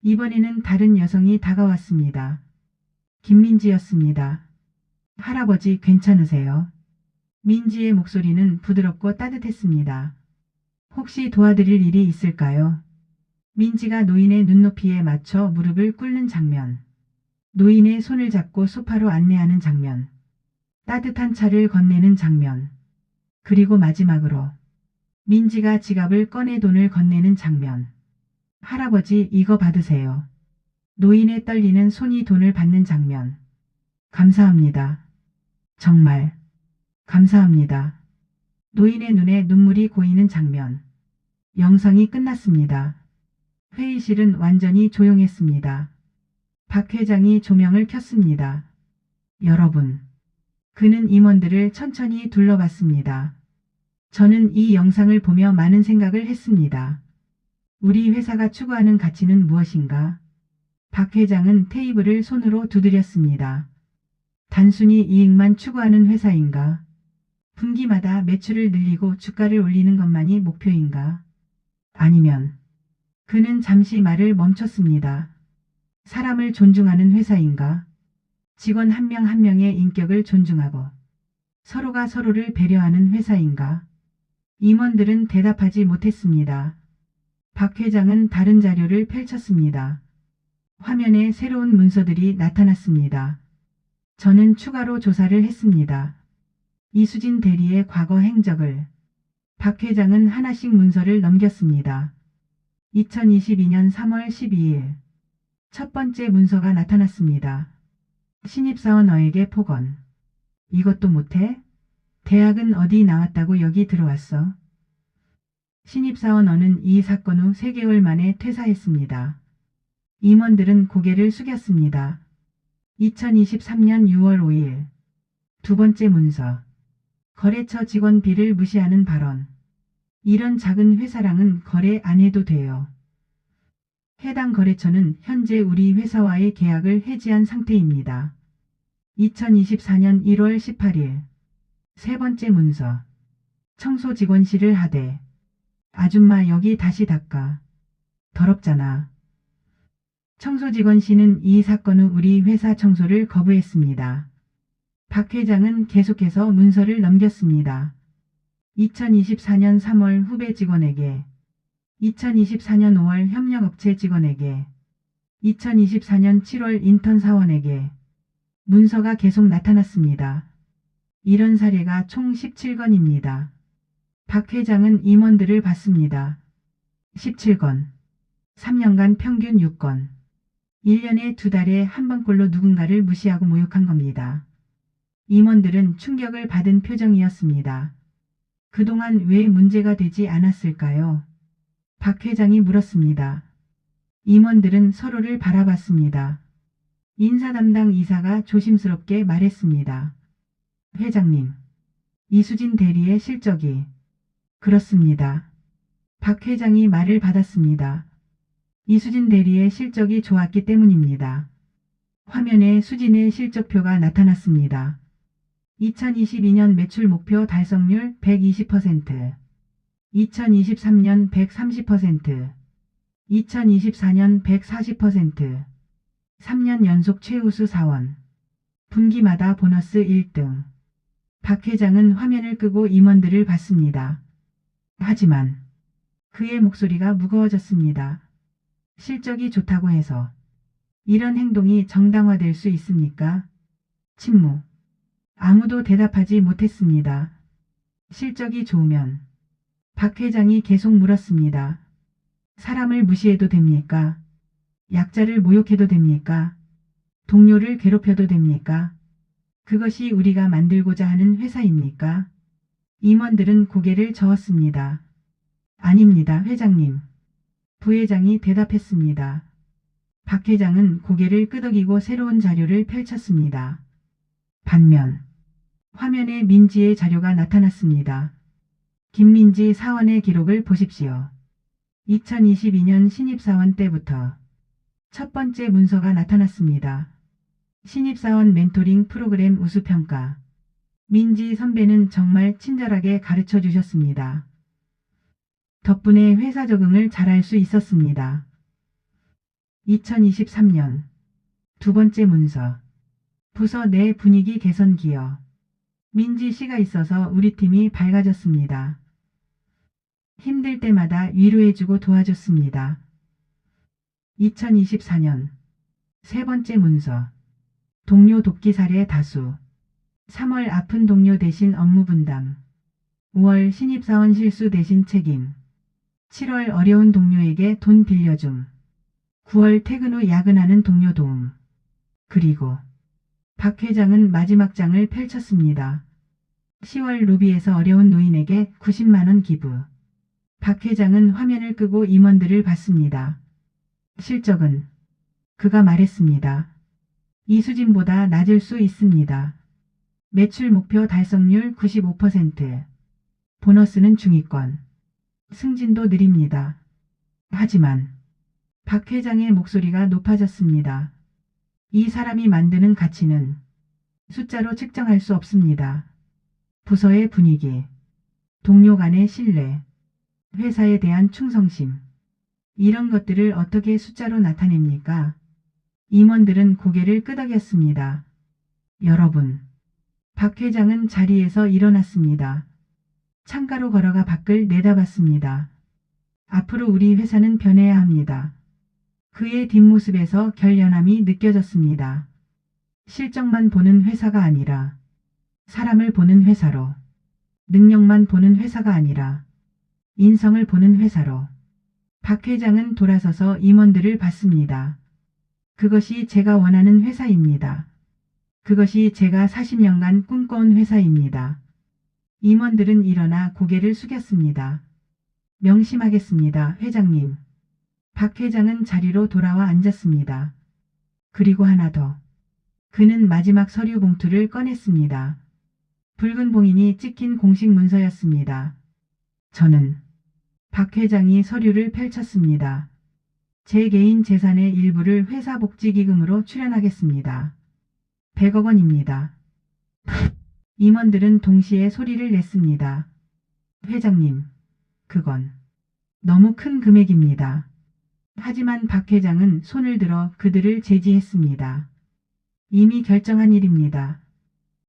이번에는 다른 여성이 다가왔습니다. 김민지였습니다. 할아버지 괜찮으세요? 민지의 목소리는 부드럽고 따뜻했습니다. 혹시 도와드릴 일이 있을까요? 민지가 노인의 눈높이에 맞춰 무릎을 꿇는 장면. 노인의 손을 잡고 소파로 안내하는 장면. 따뜻한 차를 건네는 장면. 그리고 마지막으로 민지가 지갑을 꺼내 돈을 건네는 장면. 할아버지 이거 받으세요. 노인의 떨리는 손이 돈을 받는 장면. 감사합니다. 정말 감사합니다. 노인의 눈에 눈물이 고이는 장면. 영상이 끝났습니다. 회의실은 완전히 조용했습니다. 박 회장이 조명을 켰습니다. 여러분. 그는 임원들을 천천히 둘러봤습니다. 저는 이 영상을 보며 많은 생각을 했습니다. 우리 회사가 추구하는 가치는 무엇인가? 박 회장은 테이블을 손으로 두드렸습니다. 단순히 이익만 추구하는 회사인가? 분기마다 매출을 늘리고 주가를 올리는 것만이 목표인가? 아니면 그는 잠시 말을 멈췄습니다. 사람을 존중하는 회사인가? 직원 한 명 한 명의 인격을 존중하고 서로가 서로를 배려하는 회사인가? 임원들은 대답하지 못했습니다. 박 회장은 다른 자료를 펼쳤습니다. 화면에 새로운 문서들이 나타났습니다. 저는 추가로 조사를 했습니다. 이수진 대리의 과거 행적을. 박 회장은 하나씩 문서를 넘겼습니다. 2022년 3월 12일. 첫 번째 문서가 나타났습니다. 신입사원 어에게 폭언. 이것도 못해? 대학은 어디 나왔다고 여기 들어왔어? 신입사원 어는 이 사건 후 3개월 만에 퇴사했습니다. 임원들은 고개를 숙였습니다. 2023년 6월 5일. 두 번째 문서. 거래처 직원 B를 무시하는 발언. 이런 작은 회사랑은 거래 안 해도 돼요. 해당 거래처는 현재 우리 회사와의 계약을 해지한 상태입니다. 2024년 1월 18일. 세 번째 문서. 청소 직원실을 하되. 아줌마 여기 다시 닦아. 더럽잖아. 청소 직원 씨는 이 사건 후 우리 회사 청소를 거부했습니다. 박 회장은 계속해서 문서를 넘겼습니다. 2024년 3월 후배 직원에게, 2024년 5월 협력업체 직원에게, 2024년 7월 인턴 사원에게 문서가 계속 나타났습니다. 이런 사례가 총 17건입니다. 박 회장은 임원들을 봤습니다. 17건. 3년간 평균 6건. 1년에 2달에 한 번꼴로 누군가를 무시하고 모욕한 겁니다. 임원들은 충격을 받은 표정이었습니다. 그동안 왜 문제가 되지 않았을까요? 박 회장이 물었습니다. 임원들은 서로를 바라봤습니다. 인사 담당 이사가 조심스럽게 말했습니다. 회장님, 이수진 대리의 실적이. 그렇습니다. 박 회장이 말을 받았습니다. 이수진 대리의 실적이 좋았기 때문입니다. 화면에 수진의 실적표가 나타났습니다. 2022년 매출 목표 달성률 120%, 2023년 130%, 2024년 140%, 3년 연속 최우수 사원, 분기마다 보너스 1등. 박 회장은 화면을 끄고 임원들을 봤습니다. 하지만 그의 목소리가 무거워졌습니다. 실적이 좋다고 해서 이런 행동이 정당화될 수 있습니까? 침묵. 아무도 대답하지 못했습니다. 실적이 좋으면 박 회장이 계속 물었습니다. 사람을 무시해도 됩니까? 약자를 모욕해도 됩니까? 동료를 괴롭혀도 됩니까? 그것이 우리가 만들고자 하는 회사입니까? 임원들은 고개를 저었습니다. 아닙니다, 회장님. 부회장이 대답했습니다. 박 회장은 고개를 끄덕이고 새로운 자료를 펼쳤습니다. 반면 화면에 민지의 자료가 나타났습니다. 김민지 사원의 기록을 보십시오. 2022년 신입사원 때부터 첫 번째 문서가 나타났습니다. 신입사원 멘토링 프로그램 우수평가. 민지 선배는 정말 친절하게 가르쳐 주셨습니다. 덕분에 회사 적응을 잘할 수 있었습니다. 2023년 두 번째 문서. 부서 내 분위기 개선 기여. 민지 씨가 있어서 우리 팀이 밝아졌습니다. 힘들 때마다 위로해주고 도와줬습니다. 2024년 세 번째 문서. 동료 돕기 사례 다수. 3월 아픈 동료 대신 업무 분담. 5월 신입사원 실수 대신 책임. 7월 어려운 동료에게 돈 빌려줌. 9월 퇴근 후 야근하는 동료 도움. 그리고 박 회장은 마지막 장을 펼쳤습니다. 10월 로비에서 어려운 노인에게 90만원 기부. 박 회장은 화면을 끄고 임원들을 봤습니다. 실적은 그가 말했습니다. 이수진보다 낮을 수 있습니다. 매출 목표 달성률 95%. 보너스는 중위권. 승진도 느립니다. 하지만 박 회장의 목소리가 높아졌습니다. 이 사람이 만드는 가치는 숫자로 측정할 수 없습니다. 부서의 분위기, 동료 간의 신뢰, 회사에 대한 충성심, 이런 것들을 어떻게 숫자로 나타냅니까? 임원들은 고개를 끄덕였습니다. 여러분, 박 회장은 자리에서 일어났습니다. 창가로 걸어가 밖을 내다봤습니다. 앞으로 우리 회사는 변해야 합니다. 그의 뒷모습에서 결연함이 느껴졌습니다. 실적만 보는 회사가 아니라 사람을 보는 회사로, 능력만 보는 회사가 아니라 인성을 보는 회사로. 박 회장은 돌아서서 임원들을 봤습니다. 그것이 제가 원하는 회사입니다. 그것이 제가 40년간 꿈꿔온 회사입니다. 임원들은 일어나 고개를 숙였습니다. 명심하겠습니다, 회장님. 박 회장은 자리로 돌아와 앉았습니다. 그리고 하나 더. 그는 마지막 서류 봉투를 꺼냈습니다. 붉은 봉인이 찍힌 공식 문서였습니다. 저는 박 회장이 서류를 펼쳤습니다. 제 개인 재산의 일부를 회사 복지기금으로 출연하겠습니다. 100억 원입니다. 임원들은 동시에 소리를 냈습니다. 회장님, 그건 너무 큰 금액입니다. 하지만 박 회장은 손을 들어 그들을 제지했습니다. 이미 결정한 일입니다.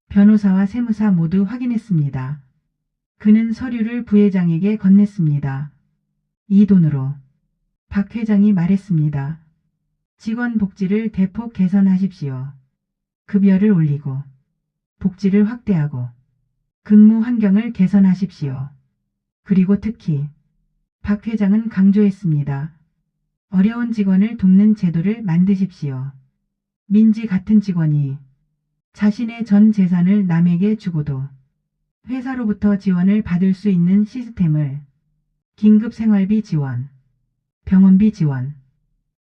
변호사와 세무사 모두 확인했습니다. 그는 서류를 부회장에게 건넸습니다. 이 돈으로, 박 회장이 말했습니다. 직원 복지를 대폭 개선하십시오. 급여를 올리고, 복지를 확대하고, 근무 환경을 개선하십시오. 그리고 특히 박 회장은 강조했습니다. 어려운 직원을 돕는 제도를 만드십시오. 민지 같은 직원이 자신의 전 재산을 남에게 주고도 회사로부터 지원을 받을 수 있는 시스템을, 긴급 생활비 지원, 병원비 지원,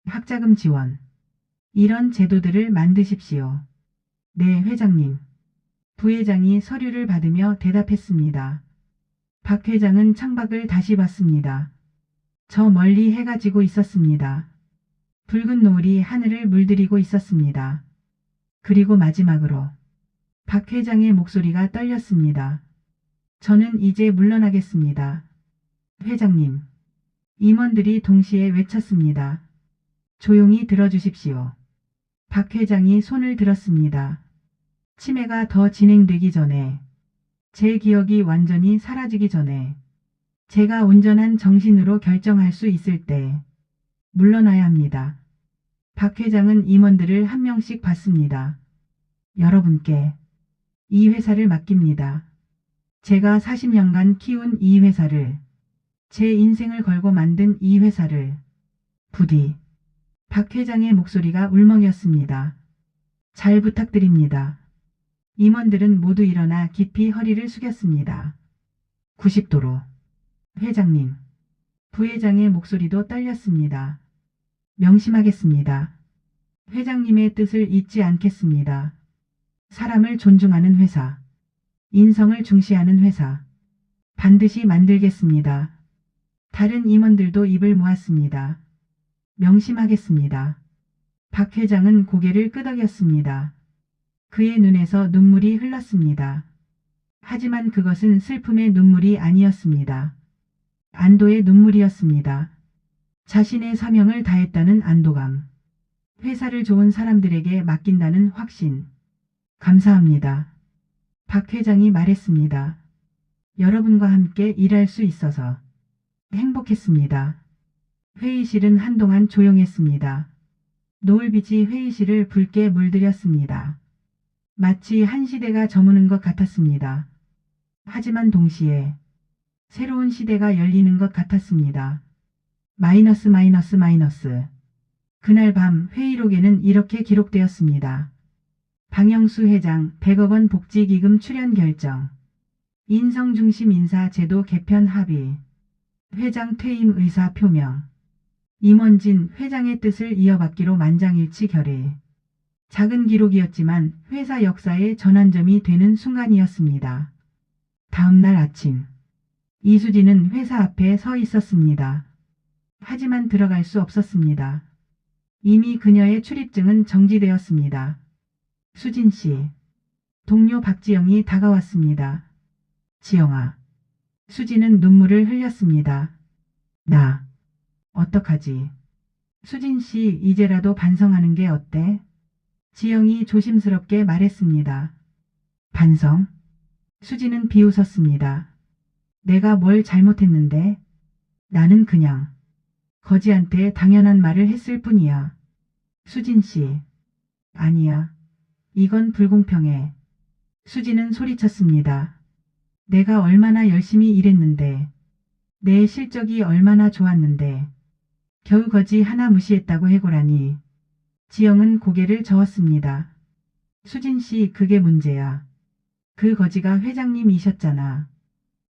학자금 지원, 이런 제도들을 만드십시오. 네, 회장님. 부회장이 서류를 받으며 대답했습니다. 박 회장은 창밖을 다시 봤습니다. 저 멀리 해가 지고 있었습니다. 붉은 노을이 하늘을 물들이고 있었습니다. 그리고 마지막으로 박 회장의 목소리가 떨렸습니다. 저는 이제 물러나겠습니다. 회장님. 임원들이 동시에 외쳤습니다. 조용히 들어주십시오. 박 회장이 손을 들었습니다. 치매가 더 진행되기 전에, 제 기억이 완전히 사라지기 전에, 제가 온전한 정신으로 결정할 수 있을 때 물러나야 합니다. 박 회장은 임원들을 한 명씩 받습니다. 여러분께 이 회사를 맡깁니다. 제가 40년간 키운 이 회사를, 제 인생을 걸고 만든 이 회사를, 부디. 박 회장의 목소리가 울먹였습니다. 잘 부탁드립니다. 임원들은 모두 일어나 깊이 허리를 숙였습니다. 90도로. 회장님. 부회장의 목소리도 떨렸습니다. 명심하겠습니다. 회장님의 뜻을 잊지 않겠습니다. 사람을 존중하는 회사. 인성을 중시하는 회사. 반드시 만들겠습니다. 다른 임원들도 입을 모았습니다. 명심하겠습니다. 박 회장은 고개를 끄덕였습니다. 그의 눈에서 눈물이 흘렀습니다. 하지만 그것은 슬픔의 눈물이 아니었습니다. 안도의 눈물이었습니다. 자신의 사명을 다했다는 안도감. 회사를 좋은 사람들에게 맡긴다는 확신. 감사합니다. 박 회장이 말했습니다. 여러분과 함께 일할 수 있어서 행복했습니다. 회의실은 한동안 조용했습니다. 노을빛이 회의실을 붉게 물들였습니다. 마치 한 시대가 저무는 것 같았습니다. 하지만 동시에 새로운 시대가 열리는 것 같았습니다. 마이너스. 그날 밤 회의록에는 이렇게 기록되었습니다. 방영수 회장 100억 원 복지기금 출연 결정. 인성중심 인사제도 개편 합의. 회장 퇴임 의사 표명. 임원진 회장의 뜻을 이어받기로 만장일치 결의. 작은 기록이었지만 회사 역사의 전환점이 되는 순간이었습니다. 다음 날 아침. 이수진은 회사 앞에 서 있었습니다. 하지만 들어갈 수 없었습니다. 이미 그녀의 출입증은 정지되었습니다. 수진 씨. 동료 박지영이 다가왔습니다. 지영아. 수진은 눈물을 흘렸습니다. 나. 어떡하지? 수진 씨 이제라도 반성하는 게 어때? 지영이 조심스럽게 말했습니다. 반성? 수진은 비웃었습니다. 내가 뭘 잘못했는데? 나는 그냥 거지한테 당연한 말을 했을 뿐이야. 수진 씨. 아니야. 이건 불공평해. 수진은 소리쳤습니다. 내가 얼마나 열심히 일했는데, 내 실적이 얼마나 좋았는데, 겨우 거지 하나 무시했다고 해고라니. 지영은 고개를 저었습니다. 수진 씨 그게 문제야. 그 거지가 회장님이셨잖아.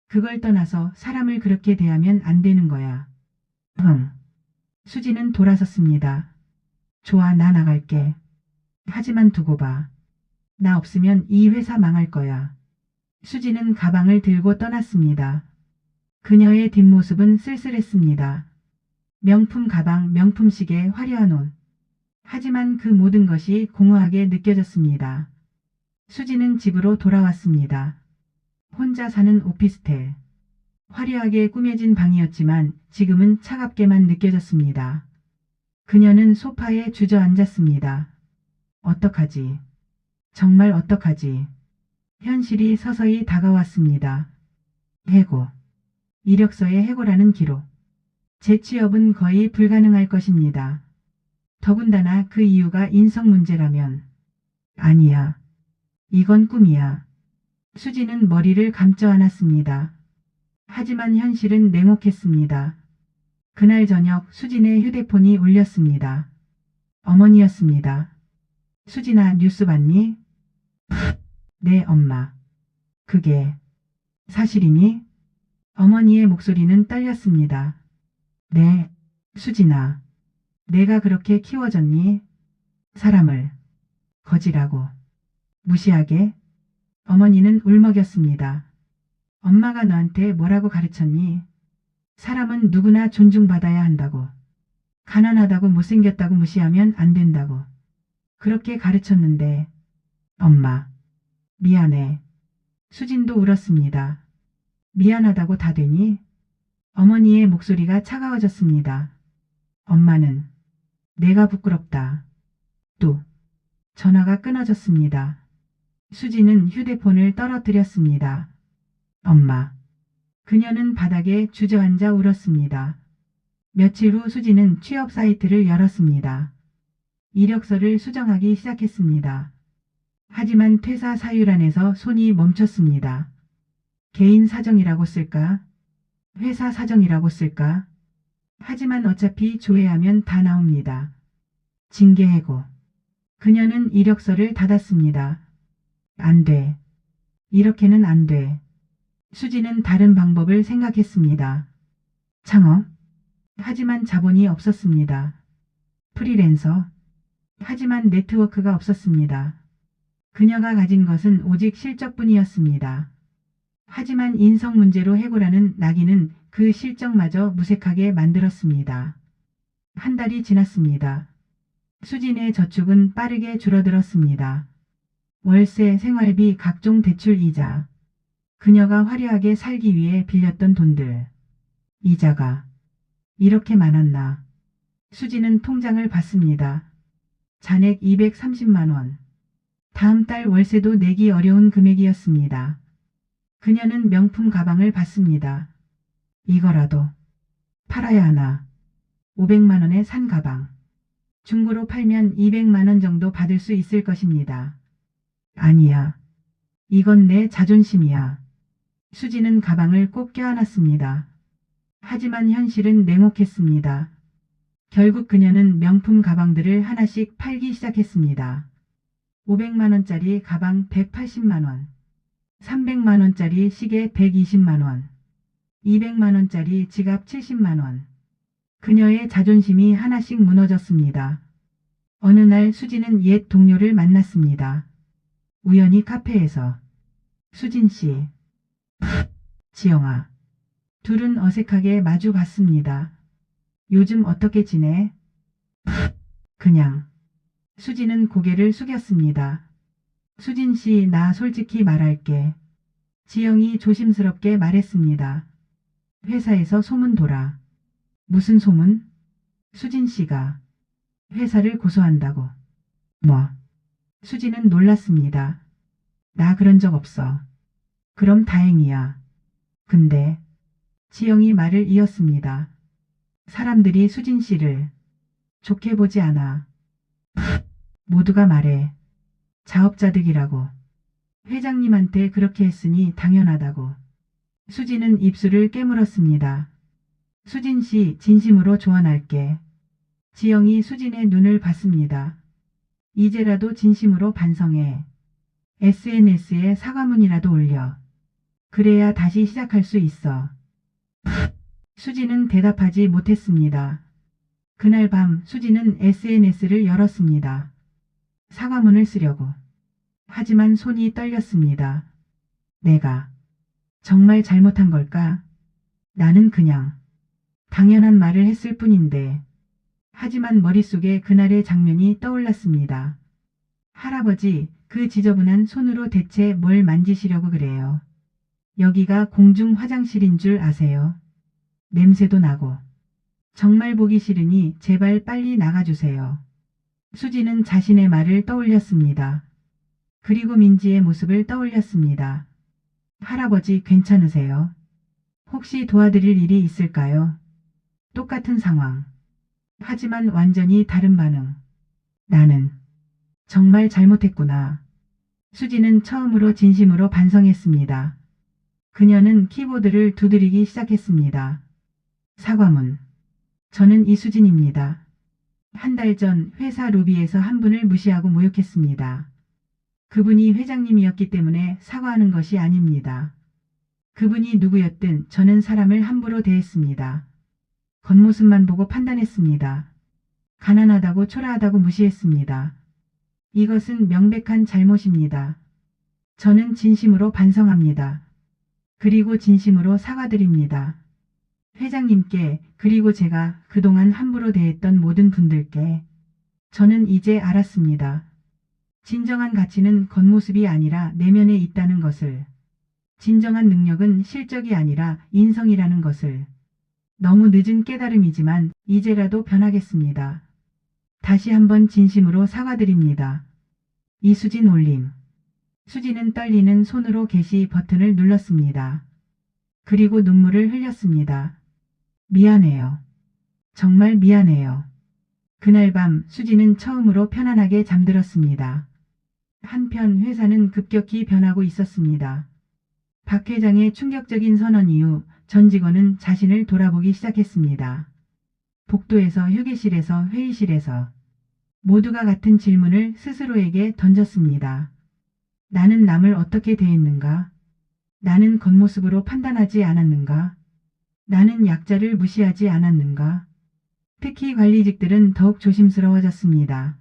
그걸 떠나서 사람을 그렇게 대하면 안 되는 거야. 수진은 돌아섰습니다. 좋아 나 나갈게. 하지만 두고 봐. 나 없으면 이 회사 망할 거야. 수진은 가방을 들고 떠났습니다. 그녀의 뒷모습은 쓸쓸했습니다. 명품 가방, 명품 시계, 화려한 옷. 하지만 그 모든 것이 공허하게 느껴졌습니다. 수진은 집으로 돌아왔습니다. 혼자 사는 오피스텔. 화려하게 꾸며진 방이었지만 지금은 차갑게만 느껴졌습니다. 그녀는 소파에 주저앉았습니다. 어떡하지? 정말 어떡하지? 현실이 서서히 다가왔습니다. 해고. 이력서에 해고라는 기록. 재취업은 거의 불가능할 것입니다. 더군다나 그 이유가 인성 문제라면. 아니야. 이건 꿈이야. 수지는 머리를 감싸 안았습니다. 하지만 현실은 냉혹했습니다. 그날 저녁 수진의 휴대폰이 울렸습니다. 어머니였습니다. 수진아 뉴스 봤니? 네 엄마. 그게 사실이니? 어머니의 목소리는 떨렸습니다. 네, 수진아. 내가 그렇게 키워줬니? 사람을 거지라고 무시하게? 어머니는 울먹였습니다. 엄마가 너한테 뭐라고 가르쳤니? 사람은 누구나 존중받아야 한다고. 가난하다고 못생겼다고 무시하면 안 된다고. 그렇게 가르쳤는데 엄마, 미안해. 수진도 울었습니다. 미안하다고 다 되니? 어머니의 목소리가 차가워졌습니다. 엄마는 내가 부끄럽다. 또 전화가 끊어졌습니다. 수지는 휴대폰을 떨어뜨렸습니다. 엄마. 그녀는 바닥에 주저앉아 울었습니다. 며칠 후 수지는 취업 사이트를 열었습니다. 이력서를 수정하기 시작했습니다. 하지만 퇴사 사유란에서 손이 멈췄습니다. 개인 사정이라고 쓸까? 회사 사정이라고 쓸까? 하지만 어차피 조회하면 다 나옵니다. 징계해고. 그녀는 이력서를 닫았습니다. 안 돼. 이렇게는 안 돼. 수지는 다른 방법을 생각했습니다. 창업? 하지만 자본이 없었습니다. 프리랜서? 하지만 네트워크가 없었습니다. 그녀가 가진 것은 오직 실적뿐이었습니다. 하지만 인성 문제로 해고라는 낙인은 그 실적마저 무색하게 만들었습니다. 한 달이 지났습니다. 수진의 저축은 빠르게 줄어들었습니다. 월세, 생활비, 각종 대출 이자. 그녀가 화려하게 살기 위해 빌렸던 돈들. 이자가 이렇게 많았나. 수지는 통장을 봤습니다. 잔액 230만 원. 다음 달 월세도 내기 어려운 금액이었습니다. 그녀는 명품 가방을 봤습니다. 이거라도 팔아야 하나. 500만 원에 산 가방. 중고로 팔면 200만 원 정도 받을 수 있을 것입니다. 아니야. 이건 내 자존심이야. 수지는 가방을 꼭 껴안았습니다. 하지만 현실은 냉혹했습니다. 결국 그녀는 명품 가방들을 하나씩 팔기 시작했습니다. 500만 원짜리 가방 180만 원, 300만 원짜리 시계 120만 원, 200만 원짜리 지갑 70만 원. 그녀의 자존심이 하나씩 무너졌습니다. 어느 날 수지는 옛 동료를 만났습니다. 우연히 카페에서. 수진 씨. 지영아. 둘은 어색하게 마주 봤습니다. 요즘 어떻게 지내? 그냥. 수지는 고개를 숙였습니다. 수진 씨, 나 솔직히 말할게. 지영이 조심스럽게 말했습니다. 회사에서 소문 돌아. 무슨 소문? 수진 씨가 회사를 고소한다고. 뭐? 수지는 놀랐습니다. 나 그런 적 없어. 그럼 다행이야. 근데 지영이 말을 이었습니다. 사람들이 수진 씨를 좋게 보지 않아. 모두가 말해. 자업자득이라고. 회장님한테 그렇게 했으니 당연하다고. 수지는 입술을 깨물었습니다. 수진 씨, 진심으로 조언할게. 지영이 수진의 눈을 봤습니다. 이제라도 진심으로 반성해. SNS에 사과문이라도 올려. 그래야 다시 시작할 수 있어. 수지는 대답하지 못했습니다. 그날 밤 수지는 SNS를 열었습니다. 사과문을 쓰려고. 하지만 손이 떨렸습니다. 내가 정말 잘못한 걸까? 나는 그냥 당연한 말을 했을 뿐인데. 하지만 머릿속에 그날의 장면이 떠올랐습니다. 할아버지, 그 지저분한 손으로 대체 뭘 만지시려고 그래요? 여기가 공중 화장실인 줄 아세요? 냄새도 나고. 정말 보기 싫으니 제발 빨리 나가주세요. 수지는 자신의 말을 떠올렸습니다. 그리고 민지의 모습을 떠올렸습니다. 할아버지 괜찮으세요? 혹시 도와드릴 일이 있을까요? 똑같은 상황. 하지만 완전히 다른 반응. 나는 정말 잘못했구나. 수지는 처음으로 진심으로 반성했습니다. 그녀는 키보드를 두드리기 시작했습니다. 사과문. 저는 이수진입니다. 한 달 전 회사 로비에서 한 분을 무시하고 모욕했습니다. 그분이 회장님이었기 때문에 사과하는 것이 아닙니다. 그분이 누구였든 저는 사람을 함부로 대했습니다. 겉모습만 보고 판단했습니다. 가난하다고 초라하다고 무시했습니다. 이것은 명백한 잘못입니다. 저는 진심으로 반성합니다. 그리고 진심으로 사과드립니다. 회장님께, 그리고 제가 그동안 함부로 대했던 모든 분들께. 저는 이제 알았습니다. 진정한 가치는 겉모습이 아니라 내면에 있다는 것을. 진정한 능력은 실적이 아니라 인성이라는 것을. 너무 늦은 깨달음이지만 이제라도 변하겠습니다. 다시 한번 진심으로 사과드립니다. 이수진 올림. 수진은 떨리는 손으로 게시 버튼을 눌렀습니다. 그리고 눈물을 흘렸습니다. 미안해요. 정말 미안해요. 그날 밤 수진은 처음으로 편안하게 잠들었습니다. 한편 회사는 급격히 변하고 있었습니다. 박 회장의 충격적인 선언 이후 전 직원은 자신을 돌아보기 시작했습니다. 복도에서 휴게실에서 회의실에서 모두가 같은 질문을 스스로에게 던졌습니다. 나는 남을 어떻게 대했는가? 나는 겉모습으로 판단하지 않았는가? 나는 약자를 무시하지 않았는가? 특히 관리직들은 더욱 조심스러워졌습니다.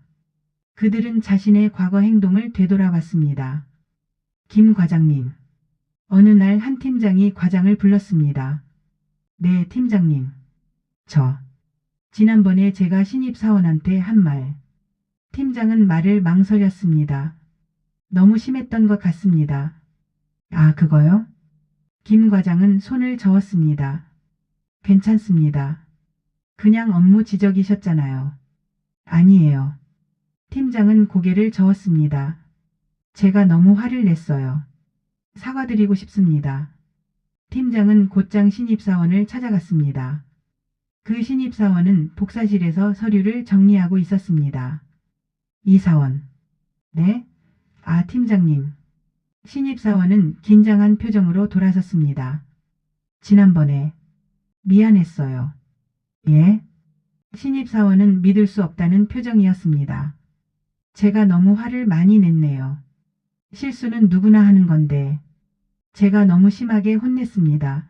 그들은 자신의 과거 행동을 되돌아봤습니다. 김 과장님. 어느 날 한 팀장이 과장을 불렀습니다. 네, 팀장님. 지난번에 제가 신입사원한테 한 말. 팀장은 말을 망설였습니다. 너무 심했던 것 같습니다. 아, 그거요? 김 과장은 손을 저었습니다. 괜찮습니다. 그냥 업무 지적이셨잖아요. 아니에요. 팀장은 고개를 저었습니다. 제가 너무 화를 냈어요. 사과드리고 싶습니다. 팀장은 곧장 신입사원을 찾아갔습니다. 그 신입사원은 복사실에서 서류를 정리하고 있었습니다. 이사원. 네? 아, 팀장님. 신입사원은 긴장한 표정으로 돌아섰습니다. 지난번에 미안했어요. 예? 신입사원은 믿을 수 없다는 표정이었습니다. 제가 너무 화를 많이 냈네요. 실수는 누구나 하는 건데 제가 너무 심하게 혼냈습니다.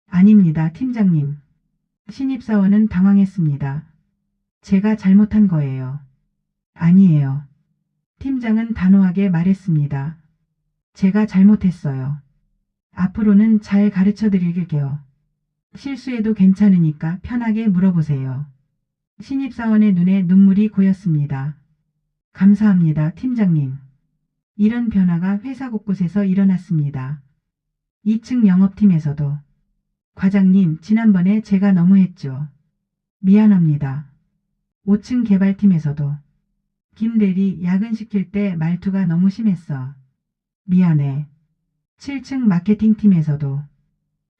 아닙니다, 팀장님. 신입사원은 당황했습니다. 제가 잘못한 거예요. 아니에요. 팀장은 단호하게 말했습니다. 제가 잘못했어요. 앞으로는 잘 가르쳐 드릴게요. 실수해도 괜찮으니까 편하게 물어보세요. 신입사원의 눈에 눈물이 고였습니다. 감사합니다, 팀장님. 이런 변화가 회사 곳곳에서 일어났습니다. 2층 영업팀에서도. 과장님, 지난번에 제가 너무했죠. 미안합니다. 5층 개발팀에서도. 김 대리, 야근시킬 때 말투가 너무 심했어. 미안해. 7층 마케팅팀에서도.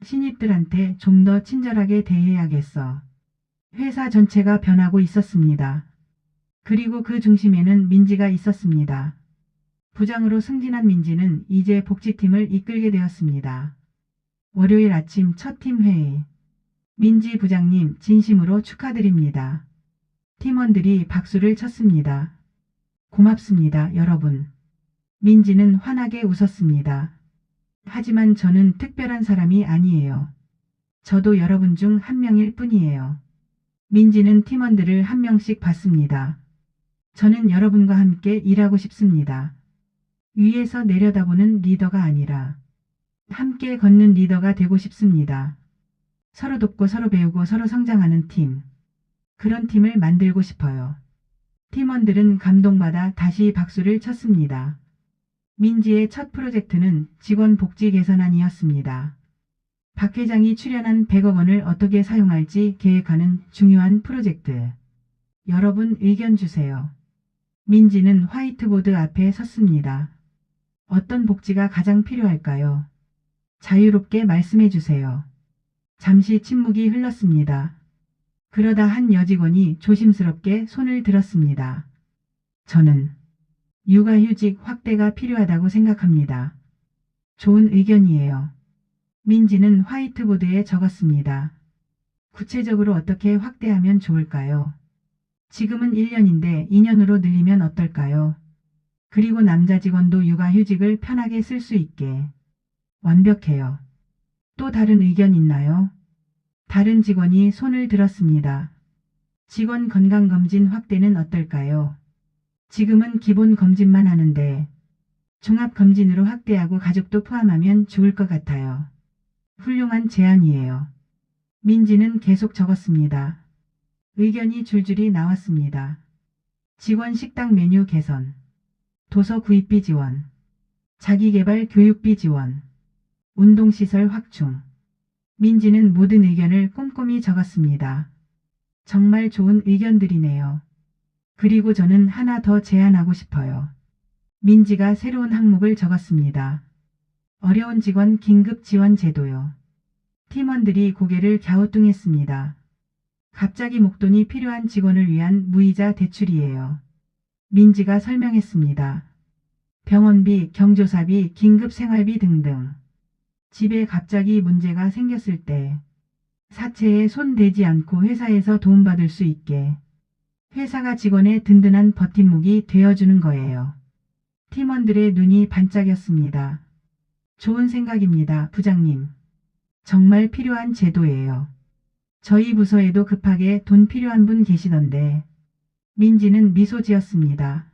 신입들한테 좀 더 친절하게 대해야겠어. 회사 전체가 변하고 있었습니다. 그리고 그 중심에는 민지가 있었습니다. 부장으로 승진한 민지는 이제 복지팀을 이끌게 되었습니다. 월요일 아침 첫 팀 회의. 민지 부장님, 진심으로 축하드립니다. 팀원들이 박수를 쳤습니다. 고맙습니다, 여러분. 민지는 환하게 웃었습니다. 하지만 저는 특별한 사람이 아니에요. 저도 여러분 중 한 명일 뿐이에요. 민지는 팀원들을 한 명씩 봤습니다. 저는 여러분과 함께 일하고 싶습니다. 위에서 내려다보는 리더가 아니라 함께 걷는 리더가 되고 싶습니다. 서로 돕고 서로 배우고 서로 성장하는 팀. 그런 팀을 만들고 싶어요. 팀원들은 감동받아 다시 박수를 쳤습니다. 민지의 첫 프로젝트는 직원 복지 개선안이었습니다. 박 회장이 출연한 100억 원을 어떻게 사용할지 계획하는 중요한 프로젝트. 여러분 의견 주세요. 민지는 화이트보드 앞에 섰습니다. 어떤 복지가 가장 필요할까요? 자유롭게 말씀해 주세요. 잠시 침묵이 흘렀습니다. 그러다 한 여직원이 조심스럽게 손을 들었습니다. 저는 육아휴직 확대가 필요하다고 생각합니다. 좋은 의견이에요. 민지는 화이트보드에 적었습니다. 구체적으로 어떻게 확대하면 좋을까요? 지금은 1년인데 2년으로 늘리면 어떨까요? 그리고 남자 직원도 육아휴직을 편하게 쓸 수 있게. 완벽해요. 또 다른 의견 있나요? 다른 직원이 손을 들었습니다. 직원 건강검진 확대는 어떨까요? 지금은 기본 검진만 하는데 종합검진으로 확대하고 가족도 포함하면 좋을 것 같아요. 훌륭한 제안이에요. 민지는 계속 적었습니다. 의견이 줄줄이 나왔습니다. 직원 식당 메뉴 개선, 도서 구입비 지원, 자기개발 교육비 지원, 운동시설 확충. 민지는 모든 의견을 꼼꼼히 적었습니다. 정말 좋은 의견들이네요. 그리고 저는 하나 더 제안하고 싶어요. 민지가 새로운 항목을 적었습니다. 어려운 직원 긴급 지원 제도요. 팀원들이 고개를 갸우뚱했습니다. 갑자기 목돈이 필요한 직원을 위한 무이자 대출이에요. 민지가 설명했습니다. 병원비, 경조사비, 긴급 생활비 등등. 집에 갑자기 문제가 생겼을 때 사채에 손 대지 않고 회사에서 도움받을 수 있게 회사가 직원의 든든한 버팀목이 되어주는 거예요. 팀원들의 눈이 반짝였습니다. 좋은 생각입니다, 부장님. 정말 필요한 제도예요. 저희 부서에도 급하게 돈 필요한 분 계시던데. 민지는 미소 지었습니다.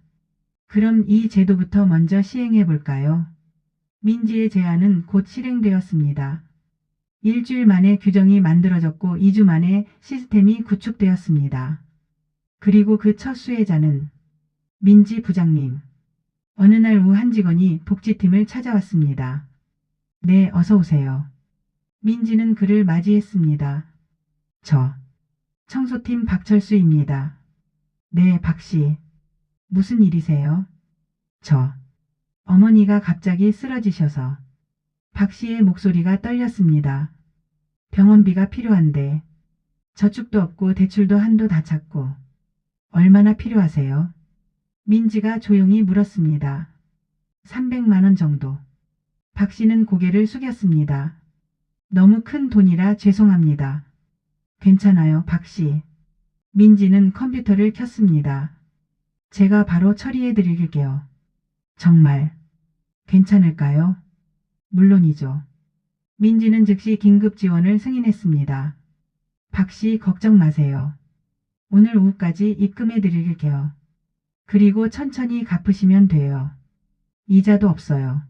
그럼 이 제도부터 먼저 시행해 볼까요? 민지의 제안은 곧 실행되었습니다. 일주일 만에 규정이 만들어졌고 2주 만에 시스템이 구축되었습니다. 그리고 그 첫 수혜자는 민지 부장님. 어느 날 오후 한 직원이 복지팀을 찾아왔습니다. 네, 어서 오세요. 민지는 그를 맞이했습니다. 저 청소팀 박철수입니다. 네, 박씨. 무슨 일이세요? 저 어머니가 갑자기 쓰러지셔서. 박씨의 목소리가 떨렸습니다. 병원비가 필요한데 저축도 없고 대출도 한도 다 찼고. 얼마나 필요하세요? 민지가 조용히 물었습니다. 300만 원 정도. 박씨는 고개를 숙였습니다. 너무 큰 돈이라 죄송합니다. 괜찮아요, 박씨. 민지는 컴퓨터를 켰습니다. 제가 바로 처리해 드릴게요. 정말 괜찮을까요? 물론이죠. 민지는 즉시 긴급 지원을 승인했습니다. 박씨 걱정 마세요. 오늘 오후까지 입금해 드릴게요. 그리고 천천히 갚으시면 돼요. 이자도 없어요.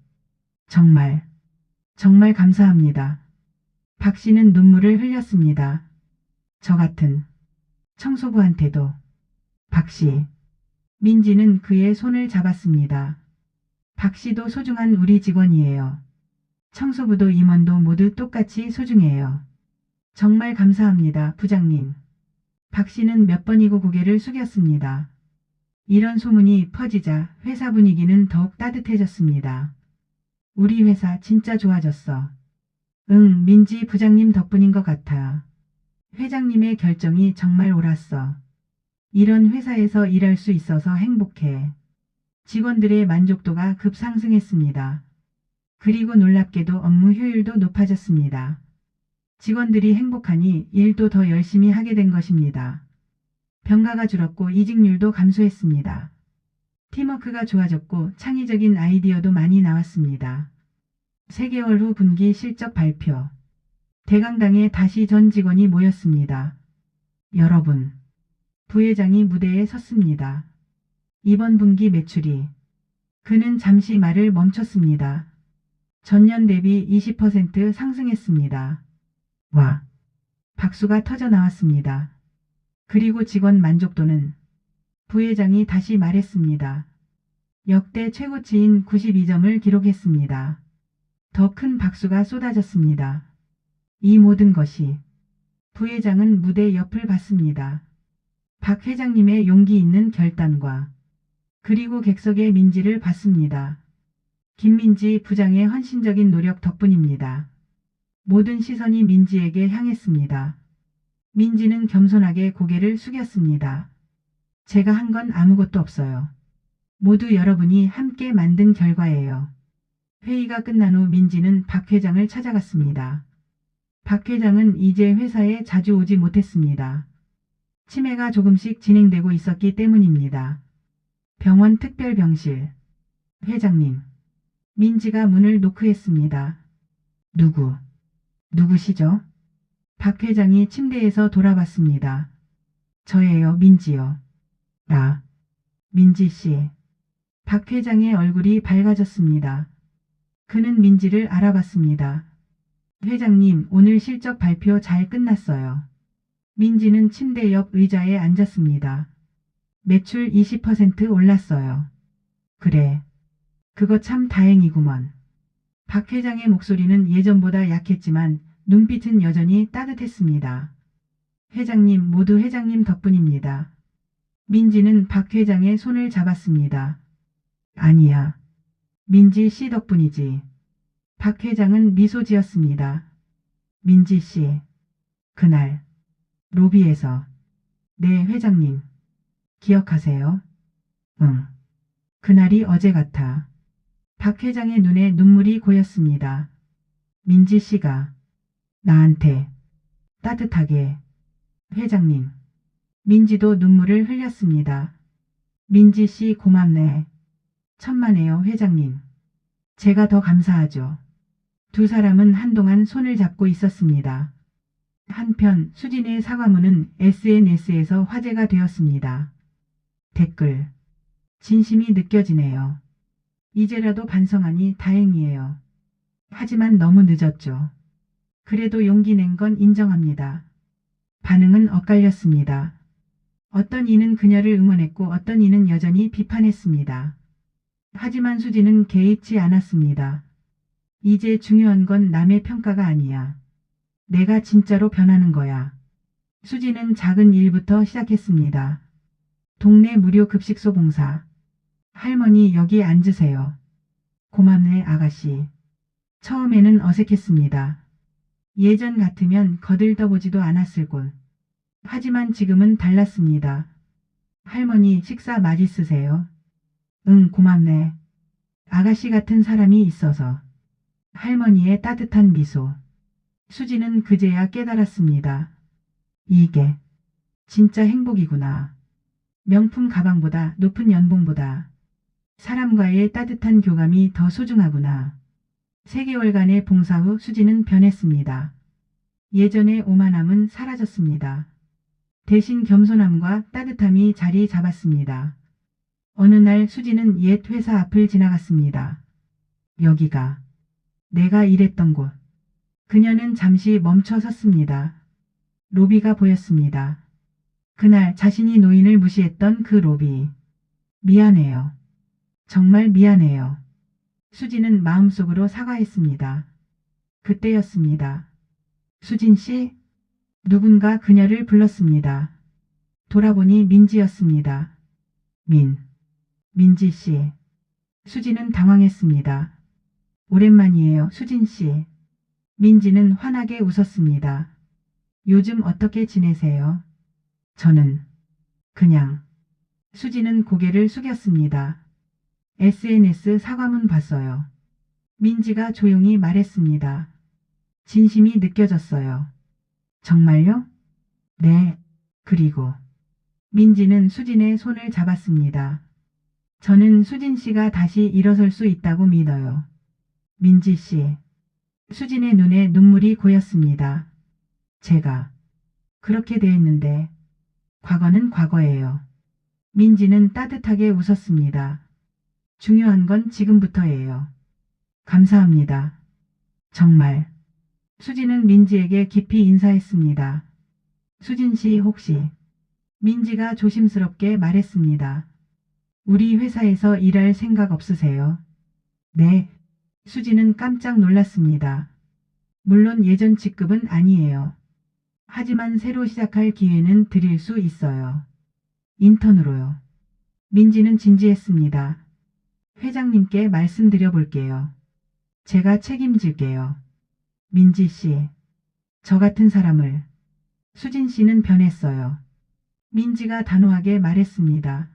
정말 감사합니다. 박씨는 눈물을 흘렸습니다. 저 같은 청소부한테도. 박씨. 민지는 그의 손을 잡았습니다. 박씨도 소중한 우리 직원이에요. 청소부도 임원도 모두 똑같이 소중해요. 정말 감사합니다, 부장님. 박씨는 몇 번이고 고개를 숙였습니다. 이런 소문이 퍼지자 회사 분위기는 더욱 따뜻해졌습니다. 우리 회사 진짜 좋아졌어. 응, 민지 부장님 덕분인 것 같아. 회장님의 결정이 정말 옳았어. 이런 회사에서 일할 수 있어서 행복해. 직원들의 만족도가 급상승했습니다. 그리고 놀랍게도 업무 효율도 높아졌습니다. 직원들이 행복하니 일도 더 열심히 하게 된 것입니다. 병가가 줄었고 이직률도 감소했습니다. 팀워크가 좋아졌고 창의적인 아이디어도 많이 나왔습니다. 3개월 후 분기 실적 발표. 대강당에 다시 전 직원이 모였습니다. 여러분, 부회장이 무대에 섰습니다. 이번 분기 매출이. 그는 잠시 말을 멈췄습니다. 전년 대비 20% 상승했습니다. 와! 박수가 터져 나왔습니다. 그리고 직원 만족도는. 부회장이 다시 말했습니다. 역대 최고치인 92점을 기록했습니다. 더 큰 박수가 쏟아졌습니다. 이 모든 것이. 부회장은 무대 옆을 봤습니다. 박 회장님의 용기 있는 결단과 그리고 객석의 민지를 봤습니다. 김민지 부장의 헌신적인 노력 덕분입니다. 모든 시선이 민지에게 향했습니다. 민지는 겸손하게 고개를 숙였습니다. 제가 한 건 아무것도 없어요. 모두 여러분이 함께 만든 결과예요. 회의가 끝난 후 민지는 박 회장을 찾아갔습니다. 박 회장은 이제 회사에 자주 오지 못했습니다. 치매가 조금씩 진행되고 있었기 때문입니다. 병원 특별병실. 회장님. 민지가 문을 노크했습니다. 누구시죠? 박 회장이 침대에서 돌아봤습니다. 저예요, 민지요. 아, 민지씨. 박 회장의 얼굴이 밝아졌습니다. 그는 민지를 알아봤습니다. 회장님, 오늘 실적 발표 잘 끝났어요. 민지는 침대 옆 의자에 앉았습니다. 매출 20% 올랐어요. 그래. 그거 참 다행이구먼. 박 회장의 목소리는 예전보다 약했지만 눈빛은 여전히 따뜻했습니다. 회장님, 모두 회장님 덕분입니다. 민지는 박 회장의 손을 잡았습니다. 아니야. 민지 씨 덕분이지. 박 회장은 미소 지었습니다. 민지 씨. 그날 로비에서. 네, 회장님. 기억하세요? 응. 그날이 어제 같아. 박 회장의 눈에 눈물이 고였습니다. 민지 씨가 나한테 따뜻하게. 회장님. 민지도 눈물을 흘렸습니다. 민지 씨 고맙네. 천만에요, 회장님. 제가 더 감사하죠. 두 사람은 한동안 손을 잡고 있었습니다. 한편 수진의 사과문은 SNS에서 화제가 되었습니다. 댓글. 진심이 느껴지네요. 이제라도 반성하니 다행이에요. 하지만 너무 늦었죠. 그래도 용기 낸 건 인정합니다. 반응은 엇갈렸습니다. 어떤 이는 그녀를 응원했고 어떤 이는 여전히 비판했습니다. 하지만 수진은 개의치 않았습니다. 이제 중요한 건 남의 평가가 아니야. 내가 진짜로 변하는 거야. 수진은 작은 일부터 시작했습니다. 동네 무료 급식소 봉사. 할머니 여기 앉으세요. 고맙네 아가씨. 처음에는 어색했습니다. 예전 같으면 거들떠보지도 않았을 곳. 하지만 지금은 달랐습니다. 할머니 식사 맛있으세요? 응 고맙네. 아가씨 같은 사람이 있어서. 할머니의 따뜻한 미소. 수지는 그제야 깨달았습니다. 이게 진짜 행복이구나. 명품 가방보다 높은 연봉보다 사람과의 따뜻한 교감이 더 소중하구나. 3개월간의 봉사 후 수지는 변했습니다. 예전의 오만함은 사라졌습니다. 대신 겸손함과 따뜻함이 자리 잡았습니다. 어느 날 수지는 옛 회사 앞을 지나갔습니다. 여기가 내가 일했던 곳. 그녀는 잠시 멈춰 섰습니다. 로비가 보였습니다. 그날 자신이 노인을 무시했던 그 로비. 미안해요. 정말 미안해요. 수지는 마음속으로 사과했습니다. 그때였습니다. 수진 씨? 누군가 그녀를 불렀습니다. 돌아보니 민지였습니다. 민지 씨. 수지는 당황했습니다. 오랜만이에요, 수진 씨. 민지는 환하게 웃었습니다. 요즘 어떻게 지내세요? 저는 그냥. 수지는 고개를 숙였습니다. SNS 사과문 봤어요. 민지가 조용히 말했습니다. 진심이 느껴졌어요. 정말요? 네. 그리고 민지는 수진의 손을 잡았습니다. 저는 수진 씨가 다시 일어설 수 있다고 믿어요. 민지 씨. 수진의 눈에 눈물이 고였습니다. 제가 그렇게 대했는데 과거는 과거예요. 민지는 따뜻하게 웃었습니다. 중요한 건 지금부터예요. 감사합니다. 정말. 수진은 민지에게 깊이 인사했습니다. 수진 씨 혹시. 민지가 조심스럽게 말했습니다. 우리 회사에서 일할 생각 없으세요? 네. 수지는 깜짝 놀랐습니다. 물론 예전 직급은 아니에요. 하지만 새로 시작할 기회는 드릴 수 있어요. 인턴으로요. 민지는 진지했습니다. 회장님께 말씀드려 볼게요. 제가 책임질게요. 민지 씨. 저 같은 사람을. 수진 씨는 변했어요. 민지가 단호하게 말했습니다.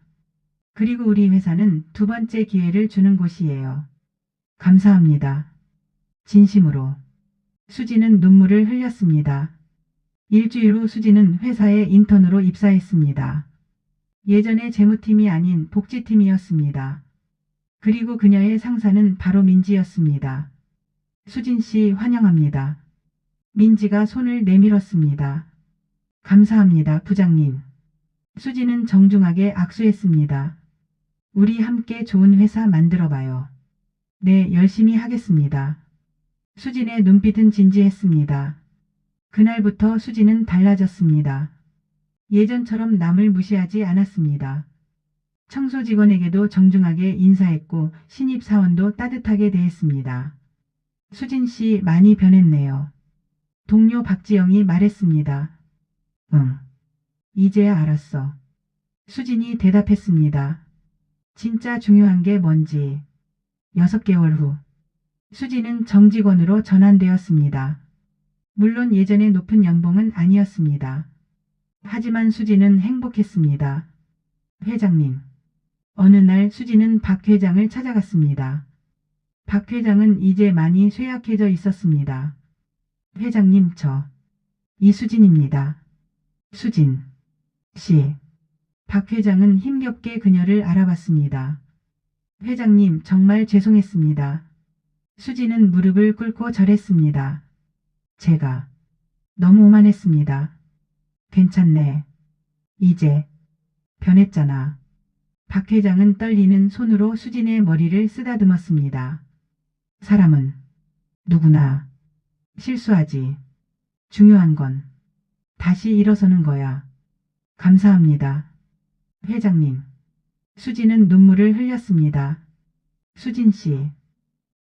그리고 우리 회사는 2번째 기회를 주는 곳이에요. 감사합니다. 진심으로. 수지는 눈물을 흘렸습니다. 일주일 후 수지는 회사에 인턴으로 입사했습니다. 예전의 재무팀이 아닌 복지팀이었습니다. 그리고 그녀의 상사는 바로 민지였습니다. 수진 씨 환영합니다. 민지가 손을 내밀었습니다. 감사합니다, 부장님. 수지는 정중하게 악수했습니다. 우리 함께 좋은 회사 만들어봐요. 네, 열심히 하겠습니다. 수진의 눈빛은 진지했습니다. 그날부터 수지는 달라졌습니다. 예전처럼 남을 무시하지 않았습니다. 청소 직원에게도 정중하게 인사했고 신입 사원도 따뜻하게 대했습니다. 수진 씨 많이 변했네요. 동료 박지영이 말했습니다. 응. 이제야 알았어. 수진이 대답했습니다. 진짜 중요한 게 뭔지. 6개월 후. 수진은 정직원으로 전환되었습니다. 물론 예전의 높은 연봉은 아니었습니다. 하지만 수진은 행복했습니다. 회장님. 어느 날 수진은 박 회장을 찾아갔습니다. 박 회장은 이제 많이 쇠약해져 있었습니다. 회장님, 이수진입니다. 수진 씨. 박 회장은 힘겹게 그녀를 알아봤습니다. 회장님, 정말 죄송했습니다. 수진은 무릎을 꿇고 절했습니다. 제가 너무 오만했습니다. 괜찮네. 이제 변했잖아. 박 회장은 떨리는 손으로 수진의 머리를 쓰다듬었습니다. 사람은 누구나 실수하지. 중요한 건 다시 일어서는 거야. 감사합니다. 회장님. 수진은 눈물을 흘렸습니다. 수진 씨.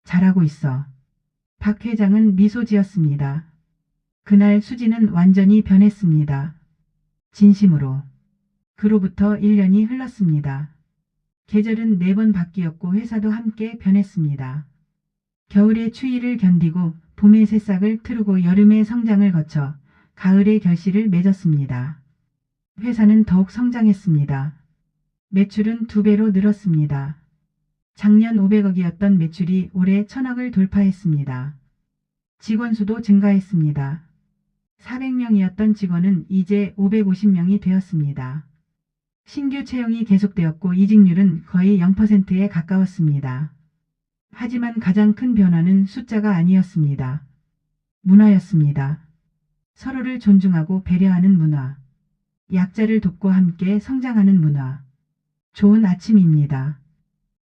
잘하고 있어. 박 회장은 미소 지었습니다. 그날 수진은 완전히 변했습니다. 진심으로. 그로부터 1년이 흘렀습니다. 계절은 4번 바뀌었고 회사도 함께 변했습니다. 겨울의 추위를 견디고 봄의 새싹을 트르고 여름의 성장을 거쳐 가을의 결실을 맺었습니다. 회사는 더욱 성장했습니다. 매출은 2배로 늘었습니다. 작년 500억이었던 매출이 올해 1000억을 돌파했습니다. 직원 수도 증가했습니다. 400명이었던 직원은 이제 550명이 되었습니다. 신규 채용이 계속되었고 이직률은 거의 0%에 가까웠습니다. 하지만 가장 큰 변화는 숫자가 아니었습니다. 문화였습니다. 서로를 존중하고 배려하는 문화. 약자를 돕고 함께 성장하는 문화. 좋은 아침입니다.